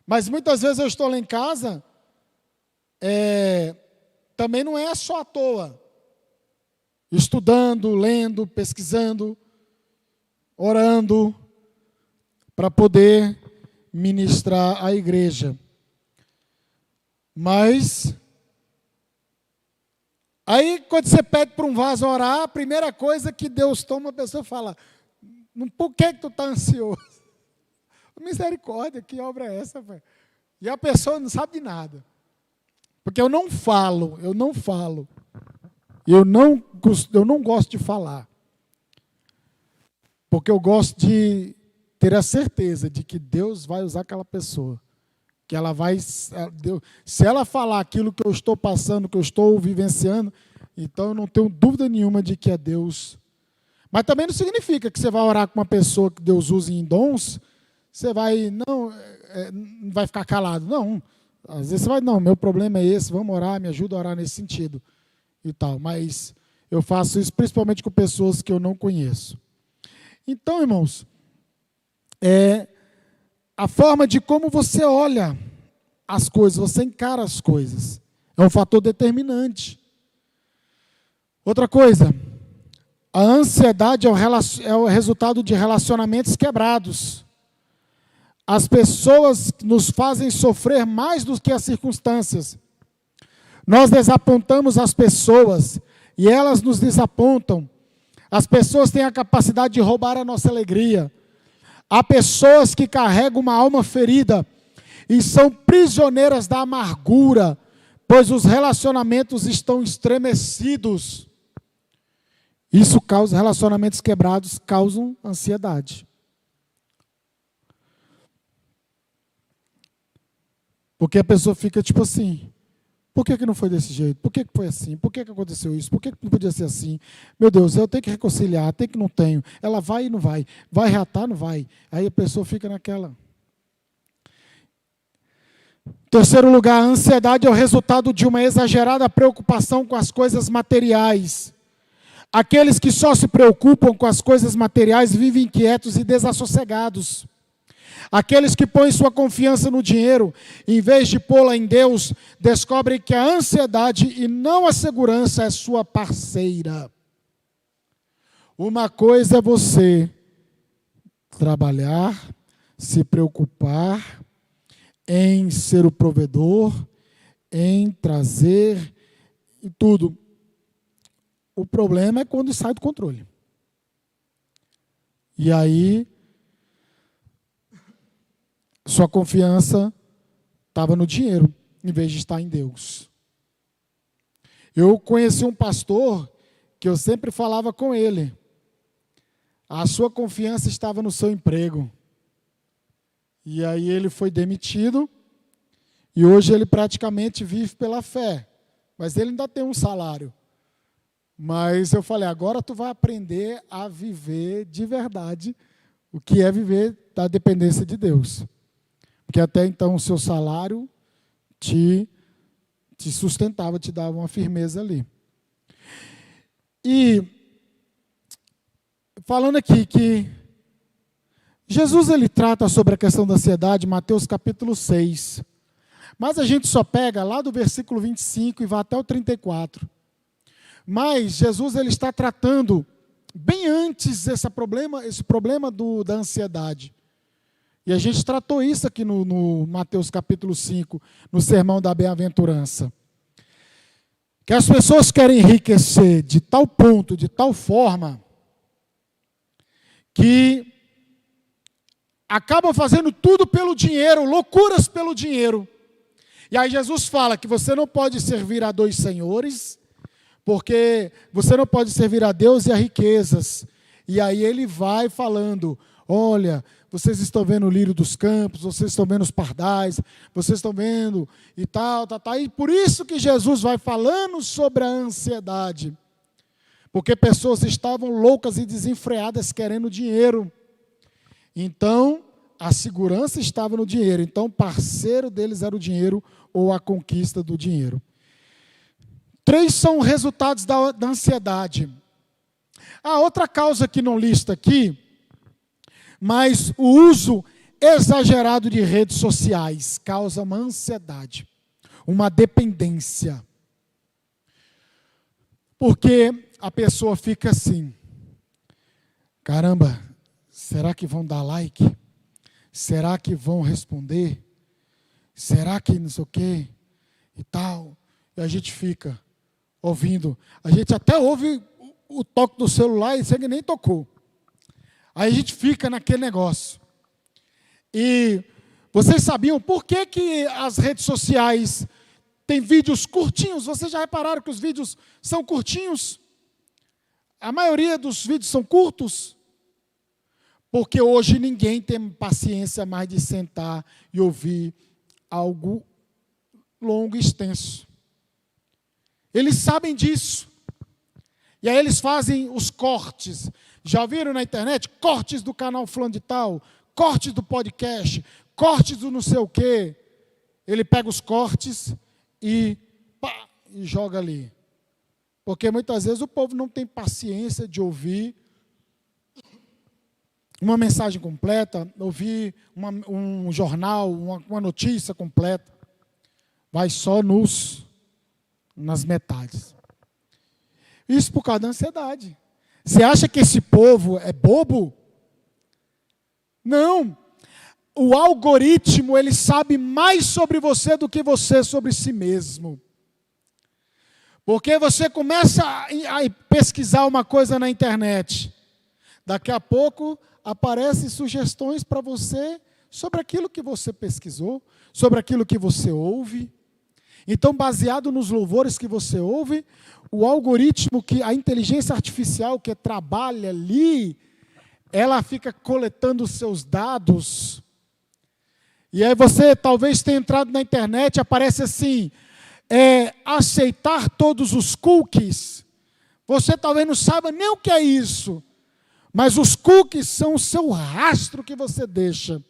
Mas muitas vezes eu estou lá em casa, também não é só à toa. estudando, lendo, pesquisando, orando, para poder ministrar à igreja. Mas, aí quando você pede para um vaso orar, a primeira coisa que Deus toma, a pessoa fala, por que tu está ansioso? Misericórdia, que obra é essa, velho? E a pessoa não sabe de nada. Porque eu não falo. Eu não gosto de falar. Porque eu gosto de ter a certeza de que Deus vai usar aquela pessoa. Que ela vai, se ela falar aquilo que eu estou passando, que eu estou vivenciando, então eu não tenho dúvida nenhuma de que é Deus. Mas também não significa que você vai orar com uma pessoa que Deus use em dons, você vai, não vai ficar calado. Não, às vezes você vai, não, meu problema é esse, vamos orar, me ajuda a orar nesse sentido. E tal, mas eu faço isso principalmente com pessoas que eu não conheço. Então, irmãos, a forma de como você olha as coisas, você encara as coisas, é um fator determinante. Outra coisa, a ansiedade é o resultado de relacionamentos quebrados. As pessoas nos fazem sofrer mais do que as circunstâncias. Nós desapontamos as pessoas e elas nos desapontam. As pessoas têm a capacidade de roubar a nossa alegria. Há pessoas que carregam uma alma ferida e são prisioneiras da amargura, pois os relacionamentos estão estremecidos. Isso causa, relacionamentos quebrados causam ansiedade. Porque a pessoa fica tipo assim, por que não foi desse jeito? Por que foi assim? Por que aconteceu isso? Por que não podia ser assim? Meu Deus, eu tenho que reconciliar, tenho que não tenho. Ela vai e não vai. Vai reatar, não vai. Aí a pessoa fica naquela. Terceiro lugar, a ansiedade é o resultado de uma exagerada preocupação com as coisas materiais. Aqueles que só se preocupam com as coisas materiais vivem inquietos e desassossegados. Aqueles que põem sua confiança no dinheiro, em vez de pô-la em Deus, descobrem que a ansiedade e não a segurança é sua parceira. Uma coisa é você trabalhar, se preocupar em ser o provedor, em trazer e tudo. O problema é quando sai do controle. E aí sua confiança estava no dinheiro, em vez de estar em Deus. Eu conheci um pastor que eu sempre falava com ele. A sua confiança estava no seu emprego. E aí ele foi demitido, e hoje ele praticamente vive pela fé. Mas ele ainda tem um salário. Mas eu falei, agora tu vai aprender a viver de verdade, o que é viver da dependência de Deus. Porque até então o seu salário te sustentava, te dava uma firmeza ali. E falando aqui que Jesus ele trata sobre a questão da ansiedade, Mateus capítulo 6. Mas a gente só pega lá do versículo 25 e vai até o 34. Mas Jesus ele está tratando bem antes esse problema da ansiedade. E a gente tratou isso aqui no Mateus capítulo 5, no sermão da bem-aventurança. Que as pessoas querem enriquecer de tal ponto, de tal forma, que acabam fazendo tudo pelo dinheiro, loucuras pelo dinheiro. E aí Jesus fala que você não pode servir a dois senhores, porque você não pode servir a Deus e a riquezas. E aí ele vai falando, olha, vocês estão vendo o lírio dos campos, vocês estão vendo os pardais, vocês estão vendo e tal. E por isso que Jesus vai falando sobre a ansiedade. Porque pessoas estavam loucas e desenfreadas querendo dinheiro. Então, a segurança estava no dinheiro. Então, o parceiro deles era o dinheiro ou a conquista do dinheiro. 3 são resultados da ansiedade. A outra causa que não lista aqui, mas o uso exagerado de redes sociais causa uma ansiedade, uma dependência. Porque a pessoa fica assim: caramba, será que vão dar like? Será que vão responder? Será que não sei o quê? E tal. E a gente fica ouvindo. A gente até ouve o toque do celular e você nem tocou. Aí a gente fica naquele negócio. E vocês sabiam por que as redes sociais têm vídeos curtinhos? Vocês já repararam que os vídeos são curtinhos? A maioria dos vídeos são curtos. Porque hoje ninguém tem paciência mais de sentar e ouvir algo longo e extenso. Eles sabem disso. E aí eles fazem os cortes. Já viram na internet? Cortes do canal fulano de tal, cortes do podcast, cortes do não sei o quê. Ele pega os cortes e joga ali. Porque muitas vezes o povo não tem paciência de ouvir uma mensagem completa, ouvir um jornal, uma notícia completa. Vai só nas metades. Isso por causa da ansiedade. Você acha que esse povo é bobo? Não. O algoritmo, ele sabe mais sobre você do que você sobre si mesmo. Porque você começa a pesquisar uma coisa na internet. Daqui a pouco aparecem sugestões para você sobre aquilo que você pesquisou, sobre aquilo que você ouve. Então, baseado nos louvores que você ouve, o algoritmo, a inteligência artificial que trabalha ali, ela fica coletando os seus dados. E aí você talvez tenha entrado na internet, aparece assim, aceitar todos os cookies. Você talvez não saiba nem o que é isso. Mas os cookies são o seu rastro que você deixa.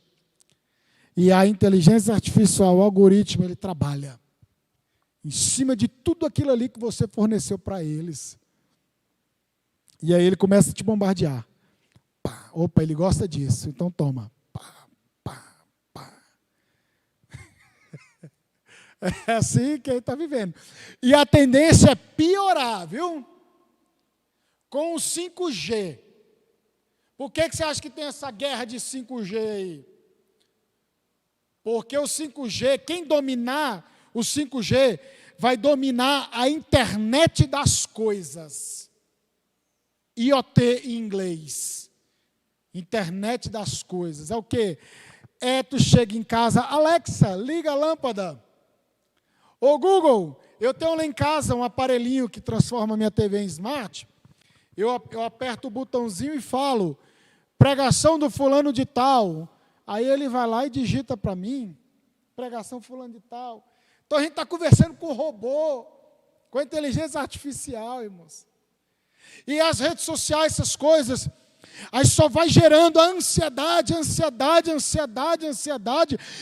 E a inteligência artificial, o algoritmo, ele trabalha em cima de tudo aquilo ali que você forneceu para eles. E aí ele começa a te bombardear. Pá, opa, ele gosta disso, então toma. Pá, pá, pá. É assim que ele está vivendo. E a tendência é piorar, viu? Com o 5G. Por que você acha que tem essa guerra de 5G aí? Porque o 5G, quem dominar o 5G, vai dominar a internet das coisas. IoT em inglês. Internet das coisas. É o quê? Tu chega em casa, Alexa, liga a lâmpada. Ô Google, eu tenho lá em casa um aparelhinho que transforma minha TV em smart. Eu aperto o botãozinho e falo, pregação do fulano de tal. Aí ele vai lá e digita para mim, pregação fulano de tal. Então a gente está conversando com o robô, com a inteligência artificial, irmãos. E as redes sociais, essas coisas, aí só vai gerando a ansiedade.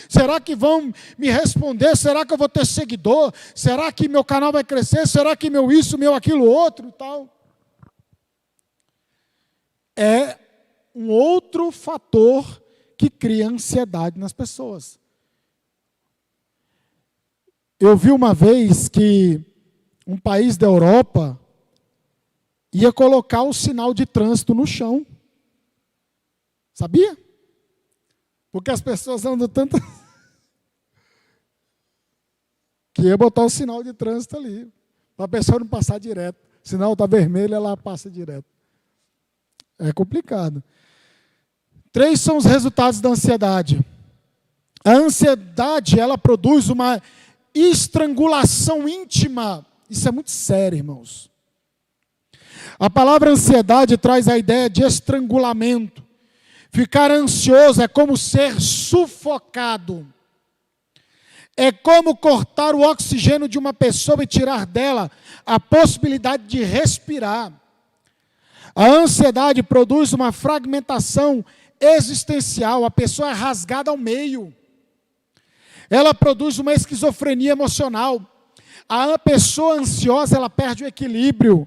Será que vão me responder? Será que eu vou ter seguidor? Será que meu canal vai crescer? Será que meu isso, meu aquilo, outro e tal? É um outro fator que cria ansiedade nas pessoas. Eu vi uma vez que um país da Europa ia colocar o sinal de trânsito no chão. Sabia? Porque as pessoas andam tanto que ia botar o sinal de trânsito ali, para a pessoa não passar direto. O sinal está vermelho, ela passa direto. É complicado. 3 são os resultados da ansiedade. A ansiedade, ela produz uma estrangulação íntima. Isso é muito sério, irmãos. A palavra ansiedade traz a ideia de estrangulamento. Ficar ansioso é como ser sufocado. É como cortar o oxigênio de uma pessoa e tirar dela a possibilidade de respirar. A ansiedade produz uma fragmentação existencial. A pessoa é rasgada ao meio. Ela produz uma esquizofrenia emocional. A pessoa ansiosa, ela perde o equilíbrio.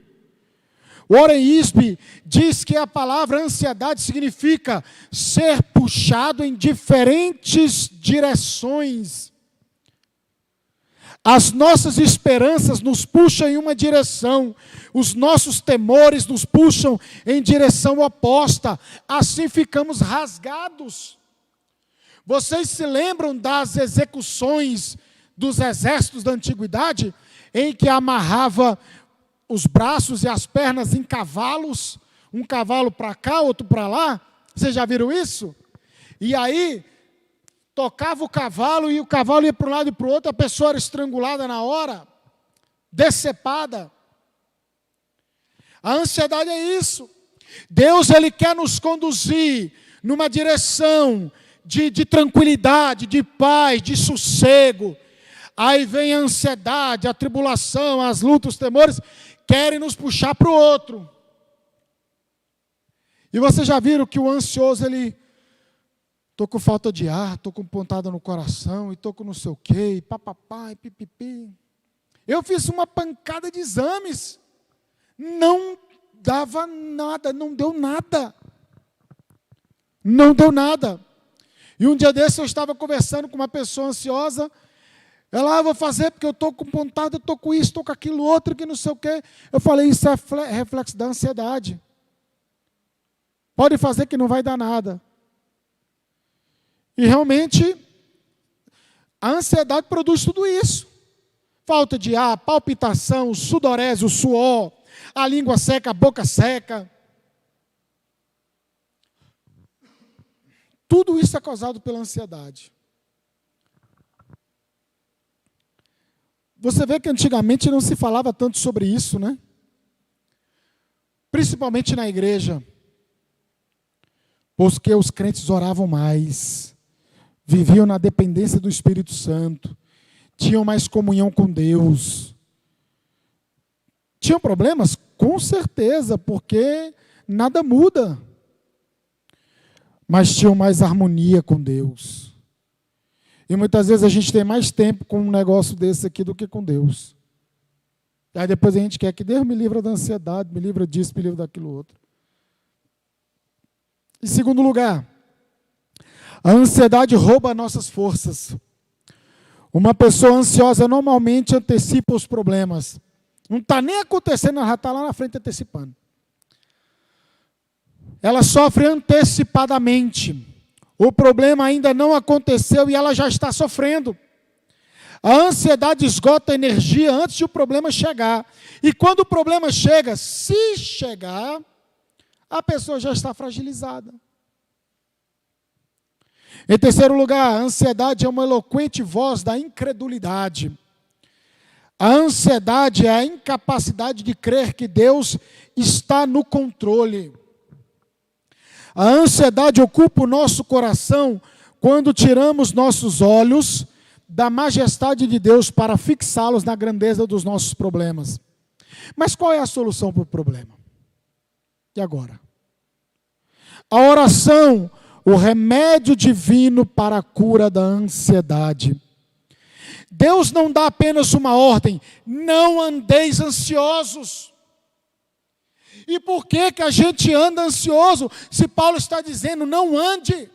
Warren Isby diz que a palavra ansiedade significa ser puxado em diferentes direções. As nossas esperanças nos puxam em uma direção, os nossos temores nos puxam em direção oposta, assim ficamos rasgados. Vocês se lembram das execuções dos exércitos da antiguidade, em que amarrava os braços e as pernas em cavalos, um cavalo para cá, outro para lá? Vocês já viram isso? E aí tocava o cavalo e o cavalo ia para um lado e para o outro, a pessoa era estrangulada na hora, decepada. A ansiedade é isso. Deus, Ele quer nos conduzir numa direção de tranquilidade, de paz, de sossego. Aí vem a ansiedade, a tribulação, as lutas, os temores, querem nos puxar para o outro. E vocês já viram que o ansioso, ele... Estou com falta de ar, estou com pontada no coração, e estou com não sei o quê, e papapá, e pipipi. Eu fiz uma pancada de exames. Não dava nada, não deu nada. Não deu nada. E um dia desse eu estava conversando com uma pessoa ansiosa. Ela, vou fazer porque eu estou com pontada, estou com isso, estou com aquilo outro, que não sei o quê. Eu falei, isso é reflexo da ansiedade. Pode fazer que não vai dar nada. E realmente, a ansiedade produz tudo isso. Falta de ar, palpitação, sudorese, o suor, a língua seca, a boca seca. Tudo isso é causado pela ansiedade. Você vê que antigamente não se falava tanto sobre isso, né? Principalmente na igreja. Porque os crentes oravam mais. Viviam na dependência do Espírito Santo, tinham mais comunhão com Deus. Tinham problemas? Com certeza, porque nada muda. Mas tinham mais harmonia com Deus. E muitas vezes a gente tem mais tempo com um negócio desse aqui do que com Deus. E aí depois a gente quer que Deus me livre da ansiedade, me livre disso, me livre daquilo outro. Em segundo lugar, a ansiedade rouba nossas forças. Uma pessoa ansiosa normalmente antecipa os problemas. Não está nem acontecendo, ela já está lá na frente antecipando. Ela sofre antecipadamente. O problema ainda não aconteceu e ela já está sofrendo. A ansiedade esgota a energia antes de o problema chegar. E quando o problema chega, se chegar, a pessoa já está fragilizada. Em terceiro lugar, a ansiedade é uma eloquente voz da incredulidade. A ansiedade é a incapacidade de crer que Deus está no controle. A ansiedade ocupa o nosso coração quando tiramos nossos olhos da majestade de Deus para fixá-los na grandeza dos nossos problemas. Mas qual é a solução para o problema? E agora? A oração, o remédio divino para a cura da ansiedade. Deus não dá apenas uma ordem, não andeis ansiosos. E por que a gente anda ansioso, se Paulo está dizendo, não ande?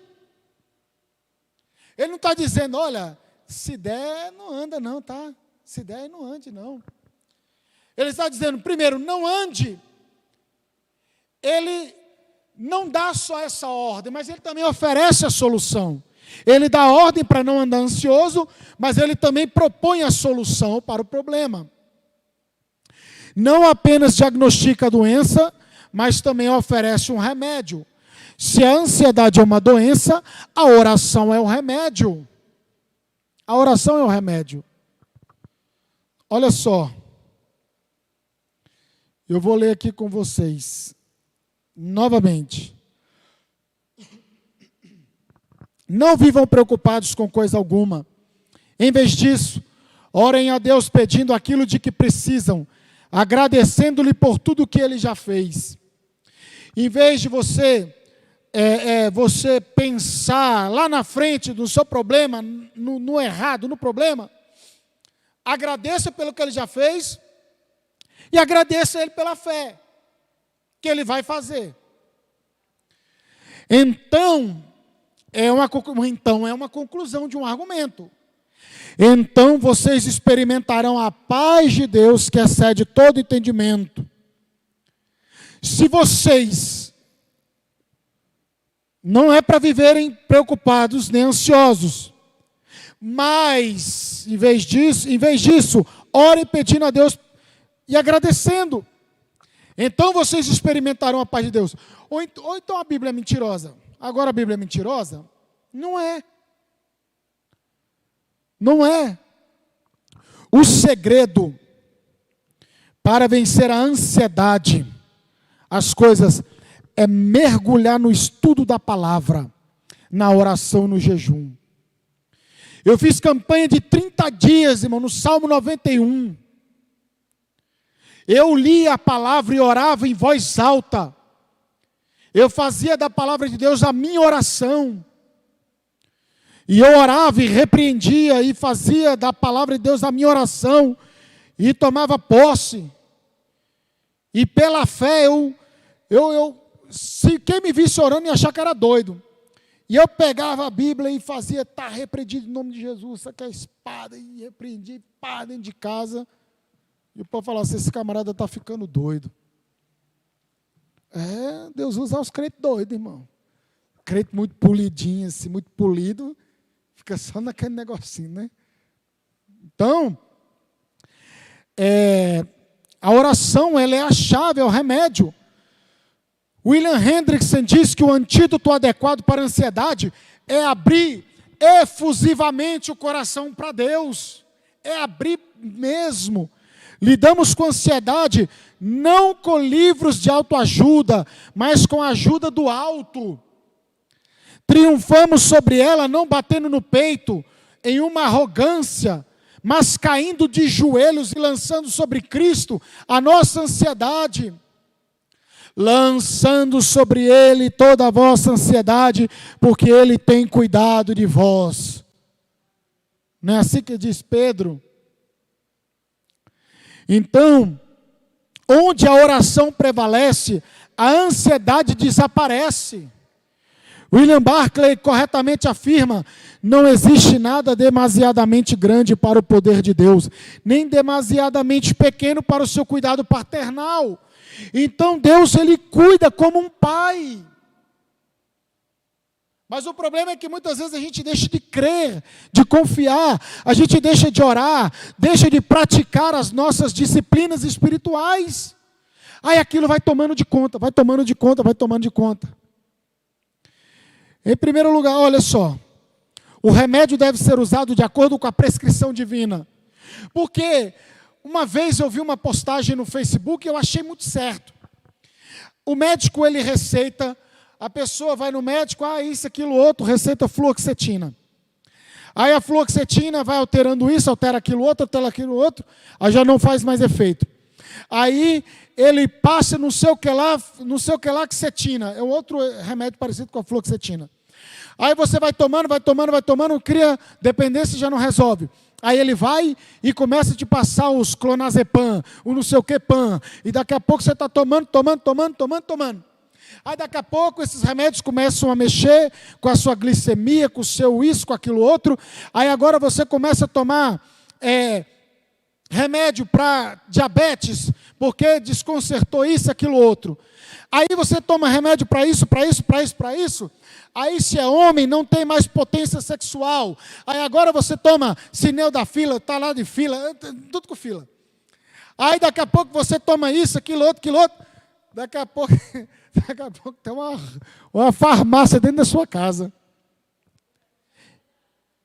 Ele não está dizendo, olha, se der, não anda não, tá? Se der, não ande não. Ele está dizendo, primeiro, não ande. Ele não dá só essa ordem, mas ele também oferece a solução. Ele dá a ordem para não andar ansioso, mas ele também propõe a solução para o problema. Não apenas diagnostica a doença, mas também oferece um remédio. Se a ansiedade é uma doença, a oração é o remédio. A oração é o remédio. Olha só. Eu vou ler aqui com vocês. Novamente. Não vivam preocupados com coisa alguma. Em vez disso, orem a Deus pedindo aquilo de que precisam, agradecendo-lhe por tudo que Ele já fez. Em vez de você pensar lá na frente do seu problema, no errado, no problema, agradeça pelo que Ele já fez e agradeça Ele pela fé que Ele vai fazer. Então, é uma conclusão de um argumento. Então vocês experimentarão a paz de Deus que excede todo entendimento. Se vocês não é para viverem preocupados nem ansiosos, mas em vez disso, orem pedindo a Deus e agradecendo. Então vocês experimentarão a paz de Deus. Ou então a Bíblia é mentirosa. Agora a Bíblia é mentirosa? Não é. Não é. O segredo para vencer a ansiedade, as coisas, é mergulhar no estudo da palavra, na oração, no jejum. Eu fiz campanha de 30 dias, irmão, no Salmo 91. Eu lia a palavra e orava em voz alta. Eu fazia da palavra de Deus a minha oração. E eu orava e repreendia e fazia da palavra de Deus a minha oração. E tomava posse. E pela fé se quem me visse orando ia achar que era doido. E eu pegava a Bíblia e fazia, está repreendido em nome de Jesus, isso aqui é a espada, e repreendi, pá, dentro de casa. E o povo falava assim, esse camarada está ficando doido. Deus usa os crentes doidos, irmão. Crente muito polidinho, assim, muito polido, fica só naquele negocinho, né? Então, a oração, ela é a chave, é o remédio. William Hendrickson diz que o antídoto adequado para a ansiedade é abrir efusivamente o coração para Deus. É abrir mesmo. Lidamos com ansiedade não com livros de autoajuda, mas com a ajuda do alto. Triunfamos sobre ela não batendo no peito, em uma arrogância, mas caindo de joelhos e lançando sobre Cristo a nossa ansiedade. Lançando sobre Ele toda a vossa ansiedade, porque Ele tem cuidado de vós. Não é assim que diz Pedro? Então, onde a oração prevalece, a ansiedade desaparece. William Barclay corretamente afirma, não existe nada demasiadamente grande para o poder de Deus, nem demasiadamente pequeno para o seu cuidado paternal. Então Deus, Ele cuida como um pai. Mas o problema é que muitas vezes a gente deixa de crer, de confiar, a gente deixa de orar, deixa de praticar as nossas disciplinas espirituais. Aí aquilo vai tomando de conta, vai tomando de conta, vai tomando de conta. Em primeiro lugar, olha só, o remédio deve ser usado de acordo com a prescrição divina. Porque uma vez eu vi uma postagem no Facebook e eu achei muito certo. O médico, ele receita, a pessoa vai no médico, isso, aquilo, outro, receita fluoxetina. Aí a fluoxetina vai alterando isso, altera aquilo outro, aí já não faz mais efeito. Aí ele passa não sei o que lá, xetina, é outro remédio parecido com a fluoxetina. Aí você vai tomando, cria dependência e já não resolve. Aí ele vai e começa a te passar os clonazepam, o não sei o que pan, e daqui a pouco você está tomando. Aí daqui a pouco esses remédios começam a mexer com a sua glicemia, com o seu isso, com aquilo outro. Aí agora você começa a tomar remédio para diabetes, porque desconcertou isso, aquilo outro. Aí você toma remédio para isso. Aí se é homem, não tem mais potência sexual. Aí agora você toma Sildenafil, está lá de fila, tudo com fila. Aí daqui a pouco você toma isso, aquilo outro. Daqui a pouco tem uma farmácia dentro da sua casa.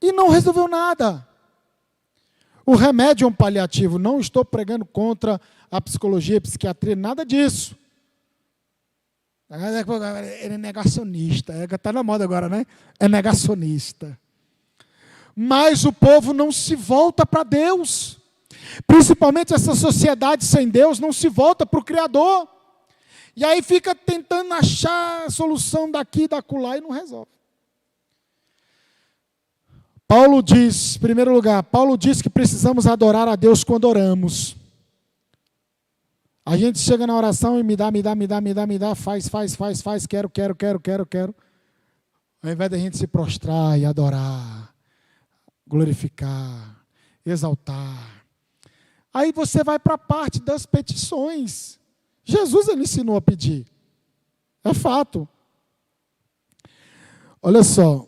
E não resolveu nada. O remédio é um paliativo. Não estou pregando contra a psicologia e a psiquiatria, nada disso. Ele é negacionista. Está na moda agora, né? É negacionista. Mas o povo não se volta para Deus. Principalmente essa sociedade sem Deus não se volta para o Criador. E aí fica tentando achar a solução daqui e dacolá e não resolve. Paulo diz, em primeiro lugar, que precisamos adorar a Deus quando oramos. A gente chega na oração e me dá, faz, quero. Ao invés da gente se prostrar e adorar. glorificar, exaltar. Aí você vai para a parte das petições. Jesus ele ensinou a pedir. É fato. Olha só.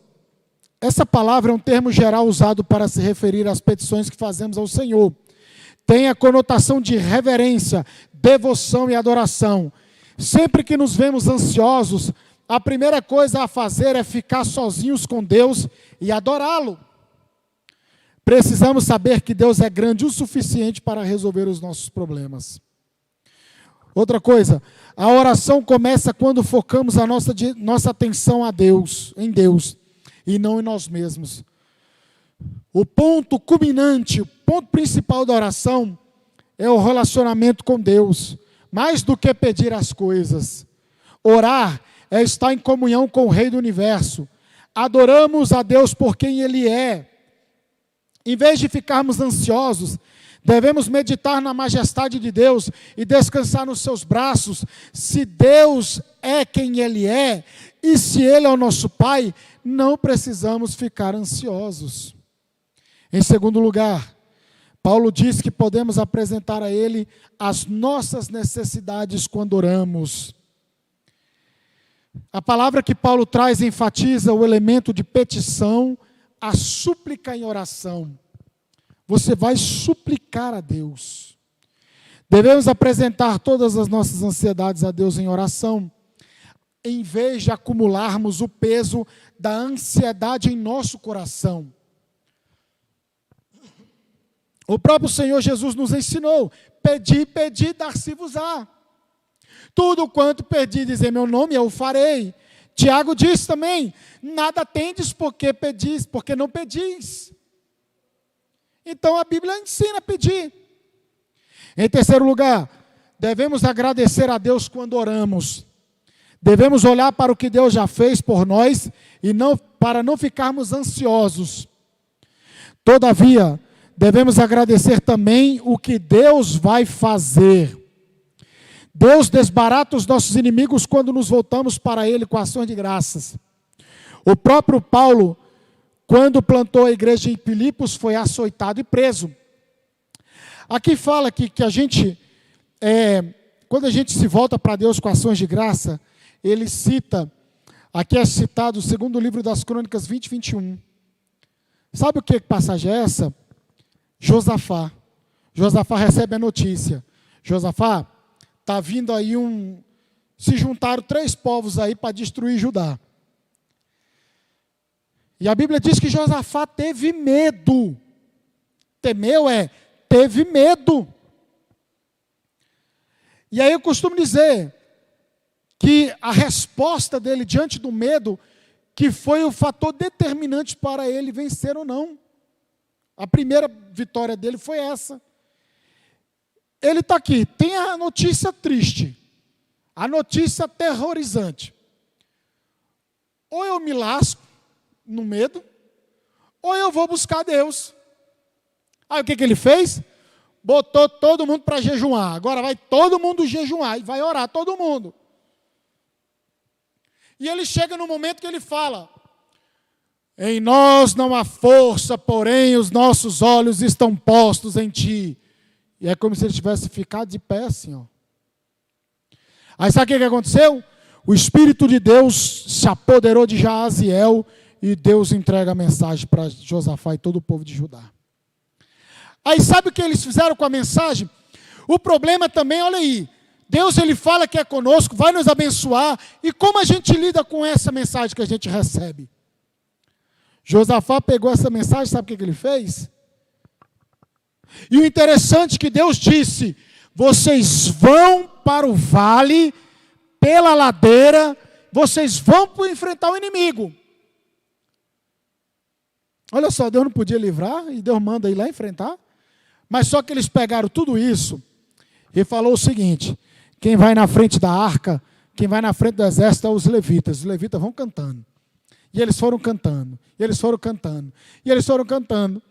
Essa palavra é um termo geral usado para se referir às petições que fazemos ao Senhor. Tem a conotação de reverência, devoção e adoração. Sempre que nos vemos ansiosos, a primeira coisa a fazer é ficar sozinhos com Deus e adorá-lo. Precisamos saber que Deus é grande o suficiente para resolver os nossos problemas. Outra coisa, a oração começa quando focamos a nossa atenção a Deus, em Deus, e não em nós mesmos. O ponto culminante, o ponto principal da oração é o relacionamento com Deus, mais do que pedir as coisas. Orar é estar em comunhão com o Rei do Universo. Adoramos a Deus por quem Ele é. Em vez de ficarmos ansiosos, devemos meditar na majestade de Deus e descansar nos seus braços. Se Deus é quem Ele é, e se Ele é o nosso Pai, não precisamos ficar ansiosos. Em segundo lugar, Paulo diz que podemos apresentar a Ele as nossas necessidades quando oramos. A palavra que Paulo traz enfatiza o elemento de petição, a súplica em oração. Você vai suplicar a Deus. Devemos apresentar todas as nossas ansiedades a Deus em oração, em vez de acumularmos o peso da ansiedade em nosso coração. O próprio Senhor Jesus nos ensinou: pedi, pedi, dar-se-vos-á. Tudo quanto pedis em meu nome, eu o farei. Tiago diz também: nada tendes porque pedis, porque não pedis. Então a Bíblia ensina a pedir. Em terceiro lugar, devemos agradecer a Deus quando oramos. Devemos olhar para o que Deus já fez por nós e para não ficarmos ansiosos. Todavia, devemos agradecer também o que Deus vai fazer. Deus desbarata os nossos inimigos quando nos voltamos para Ele com ações de graças. O próprio Paulo, quando plantou a igreja em Filipos, foi açoitado e preso. Aqui fala que a gente, quando a gente se volta para Deus com ações de graça, ele cita, aqui é citado o segundo livro das Crônicas 20 e 21. Sabe o que passagem é essa? Josafá. Josafá recebe a notícia. Josafá, está vindo aí se juntaram 3 povos aí para destruir Judá. E a Bíblia diz que Josafá teve medo. Temeu teve medo. E aí eu costumo dizer que a resposta dele diante do medo, que foi o fator determinante para ele vencer ou não. A primeira vitória dele foi essa. Ele está aqui, tem a notícia triste, a notícia aterrorizante. Ou eu me lasco no medo, ou eu vou buscar Deus. Aí o que ele fez? Botou todo mundo para jejuar. Agora vai todo mundo jejuar e vai orar todo mundo. E ele chega no momento que ele fala: em nós não há força, porém os nossos olhos estão postos em ti. E é como se ele tivesse ficado de pé assim, ó. Aí sabe o que aconteceu? O Espírito de Deus se apoderou de Jaaziel e Deus entrega a mensagem para Josafá e todo o povo de Judá. Aí sabe o que eles fizeram com a mensagem? O problema também, olha aí, Deus ele fala que é conosco, vai nos abençoar, e como a gente lida com essa mensagem que a gente recebe? Josafá pegou essa mensagem, sabe o que ele fez? E o interessante é que Deus disse: vocês vão para o vale, pela ladeira, vocês vão enfrentar o inimigo. Olha só, Deus não podia livrar, e Deus manda ir lá enfrentar. Mas só que eles pegaram tudo isso e falou o seguinte: quem vai na frente da arca, quem vai na frente do exército é os levitas. Os levitas vão cantando. E eles foram cantando, e eles foram cantando, e eles foram cantando.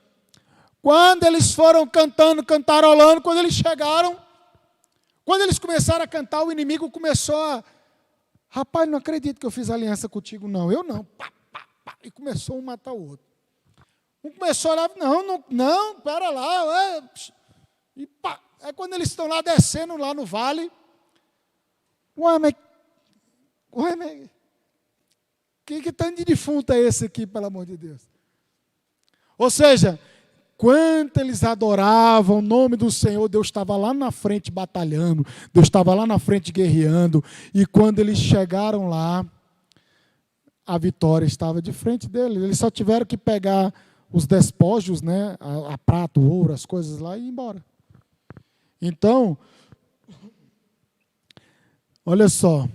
Quando eles foram cantando, cantarolando, quando eles chegaram, quando eles começaram a cantar, o inimigo começou a: rapaz, não acredito que eu fiz aliança contigo, não. Eu não. Pá, pá, pá. E começou um matar o outro. Um começou a olhar, não, pera lá. E pá, é quando eles estão lá descendo lá no vale. Ué, mas que tanto de defunto é esse aqui, pelo amor de Deus? Ou seja, quanto eles adoravam o nome do Senhor, Deus estava lá na frente batalhando, Deus estava lá na frente guerreando, e quando eles chegaram lá, a vitória estava de frente deles. Eles só tiveram que pegar os despojos, né, a prata, o ouro, as coisas lá e ir embora. Então, olha só,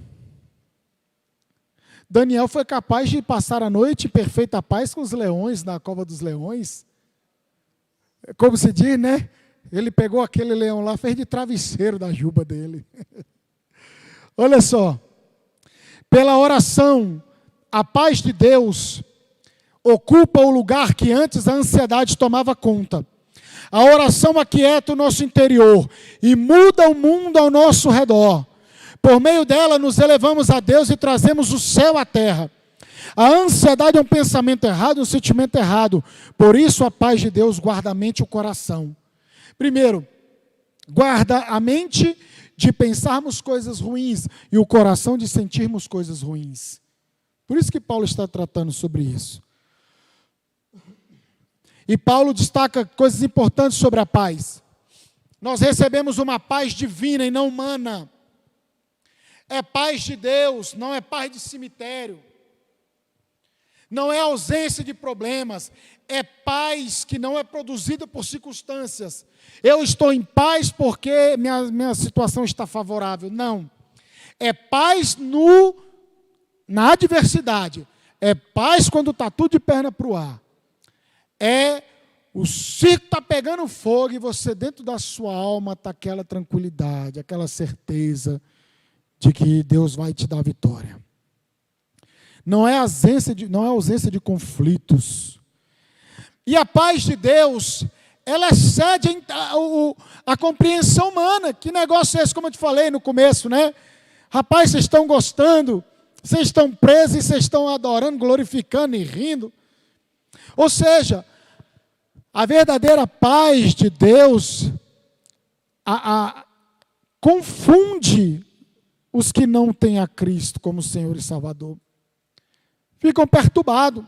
Daniel foi capaz de passar a noite em perfeita paz com os leões, na cova dos leões. Como se diz, né? Ele pegou aquele leão lá, fez de travesseiro da juba dele. Olha só, pela oração, a paz de Deus ocupa o lugar que antes a ansiedade tomava conta. A oração aquieta o nosso interior e muda o mundo ao nosso redor. Por meio dela, nos elevamos a Deus e trazemos o céu à terra. A ansiedade é um pensamento errado, um sentimento errado. Por isso, a paz de Deus guarda a mente e o coração. Primeiro, guarda a mente de pensarmos coisas ruins e o coração de sentirmos coisas ruins. Por isso que Paulo está tratando sobre isso. E Paulo destaca coisas importantes sobre a paz. Nós recebemos uma paz divina e não humana. É paz de Deus, não é paz de cemitério. Não é ausência de problemas, é paz que não é produzida por circunstâncias. Eu estou em paz porque minha situação está favorável. Não. É paz na adversidade. É paz quando está tudo de perna para o ar. O circo está pegando fogo e você dentro da sua alma está aquela tranquilidade, aquela certeza de que Deus vai te dar vitória. Não é ausência de conflitos. E a paz de Deus, ela excede a compreensão humana. Que negócio é esse, como eu te falei no começo, né? Rapaz, vocês estão gostando, vocês estão presos e vocês estão adorando, glorificando e rindo. Ou seja, a verdadeira paz de Deus confunde os que não têm a Cristo como Senhor e Salvador. Ficam perturbados.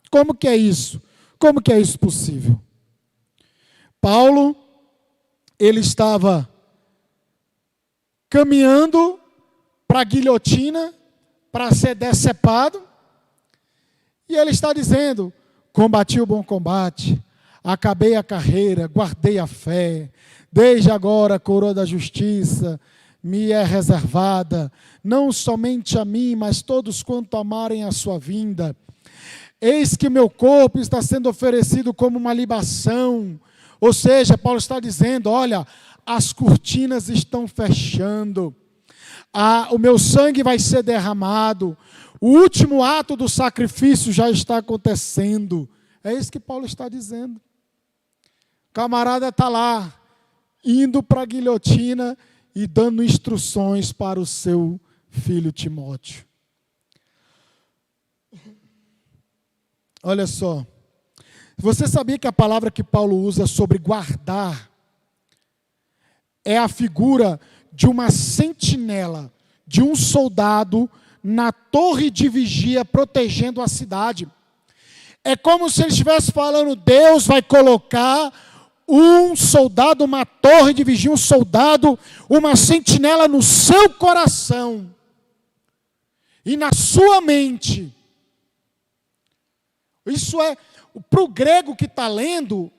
Como que é isso? Como que é isso possível? Paulo, ele estava caminhando para a guilhotina, para ser decepado, e ele está dizendo: combati o bom combate, acabei a carreira, guardei a fé, desde agora a coroa da justiça me é reservada, não somente a mim, mas todos quanto amarem a sua vinda. Eis que meu corpo está sendo oferecido como uma libação. Ou seja, Paulo está dizendo: olha, as cortinas estão fechando, o meu sangue vai ser derramado, o último ato do sacrifício já está acontecendo. É isso que Paulo está dizendo. O camarada está lá, indo para a guilhotina e dando instruções para o seu filho Timóteo. Olha só, você sabia que a palavra que Paulo usa sobre guardar é a figura de uma sentinela, de um soldado na torre de vigia protegendo a cidade? É como se ele estivesse falando: Deus vai colocar um soldado, uma torre de vigia, um soldado, uma sentinela no seu coração e na sua mente. Isso é, para o grego que está lendo,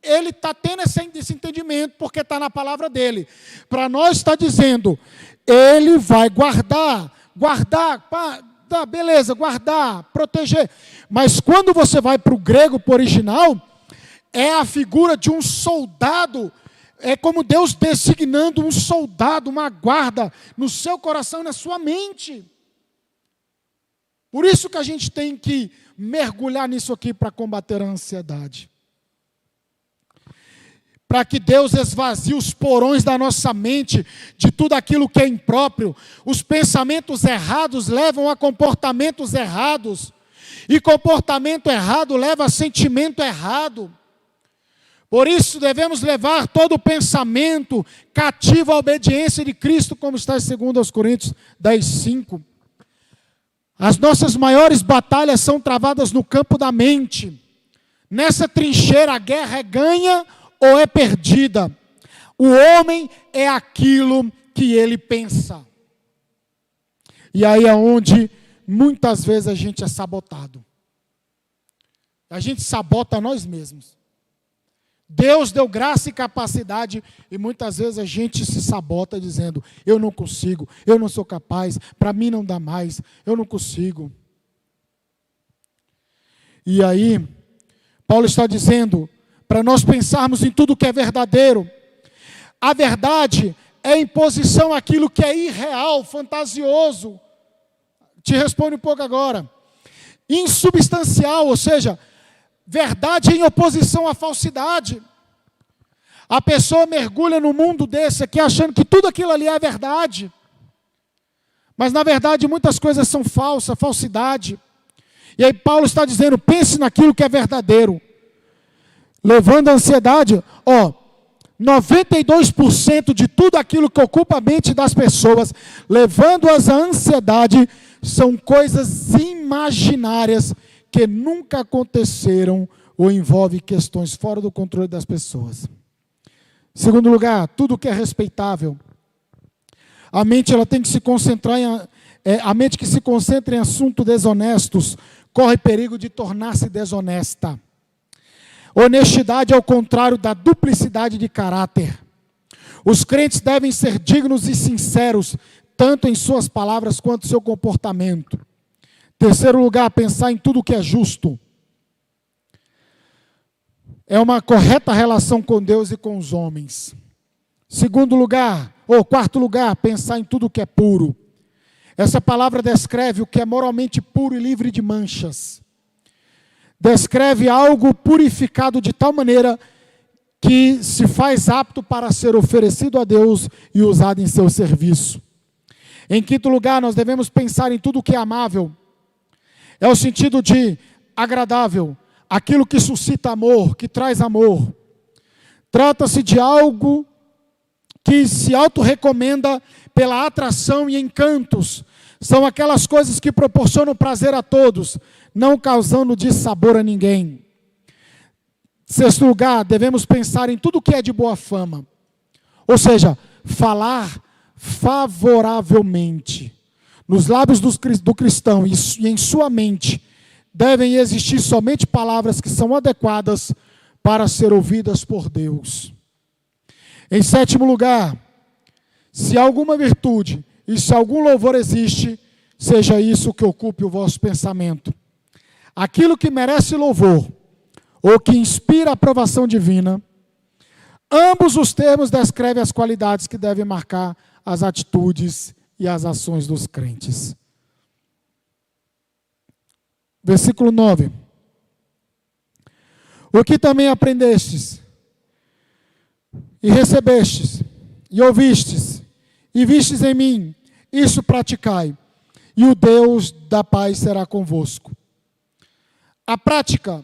ele está tendo esse entendimento, porque está na palavra dele. Para nós está dizendo, ele vai guardar, beleza, guardar, proteger. Mas quando você vai para o grego, para o original, é a figura de um soldado, é como Deus designando um soldado, uma guarda no seu coração e na sua mente. Por isso que a gente tem que mergulhar nisso aqui para combater a ansiedade. Para que Deus esvazie os porões da nossa mente de tudo aquilo que é impróprio. Os pensamentos errados levam a comportamentos errados. E comportamento errado leva a sentimento errado. Por isso devemos levar todo o pensamento cativo à obediência de Cristo, como está em 2 Coríntios 10:5. As nossas maiores batalhas são travadas no campo da mente. Nessa trincheira a guerra é ganha ou é perdida. O homem é aquilo que ele pensa. E aí é onde muitas vezes a gente é sabotado. A gente sabota nós mesmos. Deus deu graça e capacidade e muitas vezes a gente se sabota dizendo: eu não consigo, eu não sou capaz, para mim não dá mais, eu não consigo. E aí, Paulo está dizendo para nós pensarmos em tudo que é verdadeiro. A verdade é imposição àquilo que é irreal, fantasioso. Te respondo um pouco agora. Insubstancial, ou seja, verdade em oposição à falsidade. A pessoa mergulha no mundo desse aqui achando que tudo aquilo ali é verdade. Mas na verdade muitas coisas são falsas, falsidade. E aí Paulo está dizendo: pense naquilo que é verdadeiro. Levando a ansiedade, 92% de tudo aquilo que ocupa a mente das pessoas, levando-as à ansiedade, são coisas imaginárias que nunca aconteceram ou envolvem questões fora do controle das pessoas. Segundo lugar, tudo que é respeitável. A mente ela tem que se concentrar a mente que se concentra em assuntos desonestos corre perigo de tornar-se desonesta. Honestidade é o contrário da duplicidade de caráter. Os crentes devem ser dignos e sinceros, tanto em suas palavras quanto em seu comportamento. Terceiro lugar, pensar em tudo que é justo. É uma correta relação com Deus e com os homens. Quarto lugar, pensar em tudo que é puro. Essa palavra descreve o que é moralmente puro e livre de manchas. Descreve algo purificado de tal maneira que se faz apto para ser oferecido a Deus e usado em seu serviço. Em quinto lugar, nós devemos pensar em tudo que é amável. É o sentido de agradável, aquilo que suscita amor, que traz amor. Trata-se de algo que se auto-recomenda pela atração e encantos. São aquelas coisas que proporcionam prazer a todos, não causando dissabor a ninguém. Sexto lugar, devemos pensar em tudo que é de boa fama. Ou seja, falar favoravelmente. Nos lábios do cristão e em sua mente, devem existir somente palavras que são adequadas para ser ouvidas por Deus. Em sétimo lugar, se alguma virtude e se algum louvor existe, seja isso que ocupe o vosso pensamento. Aquilo que merece louvor, ou que inspira a aprovação divina, ambos os termos descrevem as qualidades que devem marcar as atitudes e as ações dos crentes. Versículo 9. O que também aprendestes, e recebestes, e ouvistes, e vistes em mim, isso praticai, e o Deus da paz será convosco. A prática,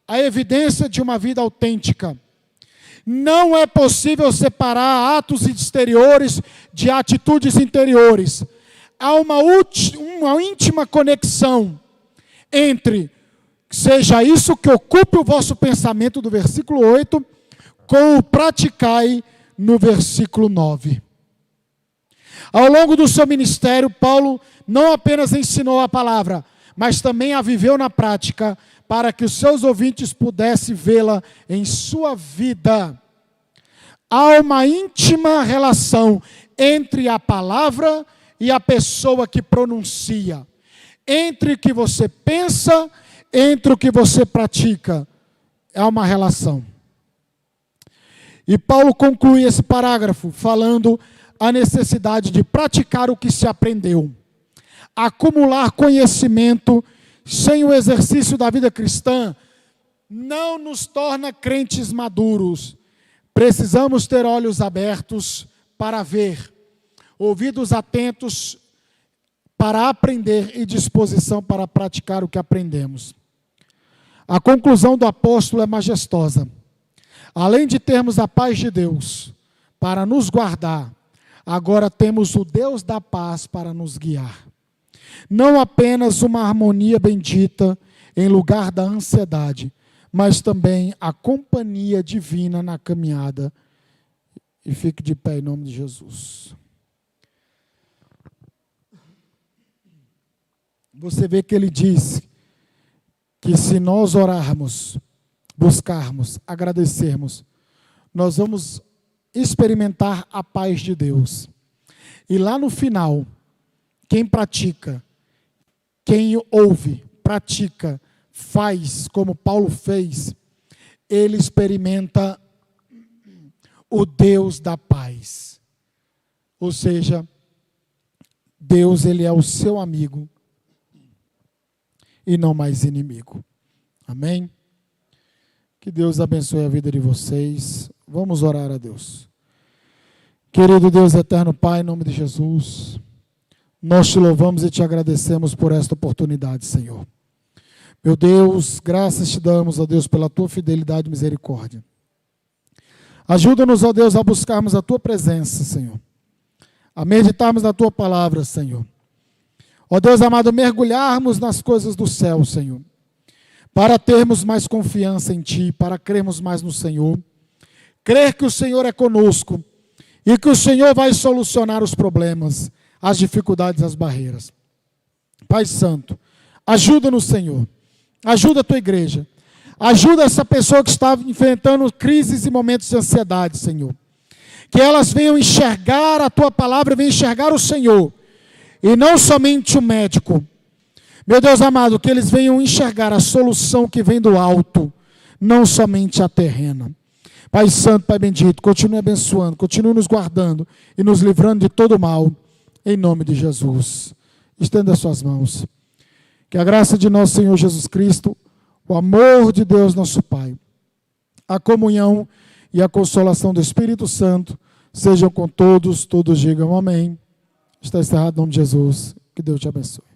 a evidência de uma vida autêntica. Não é possível separar atos exteriores de atitudes interiores. Há uma íntima conexão entre, seja isso que ocupe o vosso pensamento do versículo 8, com o praticai no versículo 9. Ao longo do seu ministério, Paulo não apenas ensinou a palavra, mas também a viveu na prática, para que os seus ouvintes pudessem vê-la em sua vida. Há uma íntima relação entre a palavra e a pessoa que pronuncia. Entre o que você pensa, entre o que você pratica. Há uma relação. E Paulo conclui esse parágrafo falando a necessidade de praticar o que se aprendeu. Acumular conhecimento sem o exercício da vida cristã não nos torna crentes maduros. Precisamos ter olhos abertos para ver, ouvidos atentos para aprender e disposição para praticar o que aprendemos. A conclusão do apóstolo é majestosa. Além de termos a paz de Deus para nos guardar, agora temos o Deus da paz para nos guiar. Não apenas uma harmonia bendita em lugar da ansiedade, mas também a companhia divina na caminhada. E fique de pé em nome de Jesus. Você vê que ele diz que se nós orarmos, buscarmos, agradecermos, nós vamos experimentar a paz de Deus. E lá no final, quem pratica, quem ouve, pratica, faz como Paulo fez, ele experimenta o Deus da paz. Ou seja, Deus, ele é o seu amigo e não mais inimigo. Amém? Que Deus abençoe a vida de vocês. Vamos orar a Deus. Querido Deus eterno Pai, em nome de Jesus, nós te louvamos e te agradecemos por esta oportunidade, Senhor. Meu Deus, graças te damos, ó Deus, pela tua fidelidade e misericórdia. Ajuda-nos, ó Deus, a buscarmos a tua presença, Senhor. A meditarmos na tua palavra, Senhor. Ó Deus amado, mergulharmos nas coisas do céu, Senhor. Para termos mais confiança em ti, para crermos mais no Senhor. Crer que o Senhor é conosco e que o Senhor vai solucionar os problemas, as dificuldades, as barreiras. Pai Santo, ajuda-nos, Senhor. Ajuda a tua igreja. Ajuda essa pessoa que está enfrentando crises e momentos de ansiedade, Senhor. Que elas venham enxergar a tua palavra, venham enxergar o Senhor. E não somente o médico. Meu Deus amado, que eles venham enxergar a solução que vem do alto, não somente a terrena. Pai Santo, Pai bendito, continue abençoando, continue nos guardando e nos livrando de todo mal, em nome de Jesus. Estenda as suas mãos. Que a graça de nosso Senhor Jesus Cristo, o amor de Deus nosso Pai, a comunhão e a consolação do Espírito Santo sejam com todos, todos digam amém. Está encerrado em nome de Jesus. Que Deus te abençoe.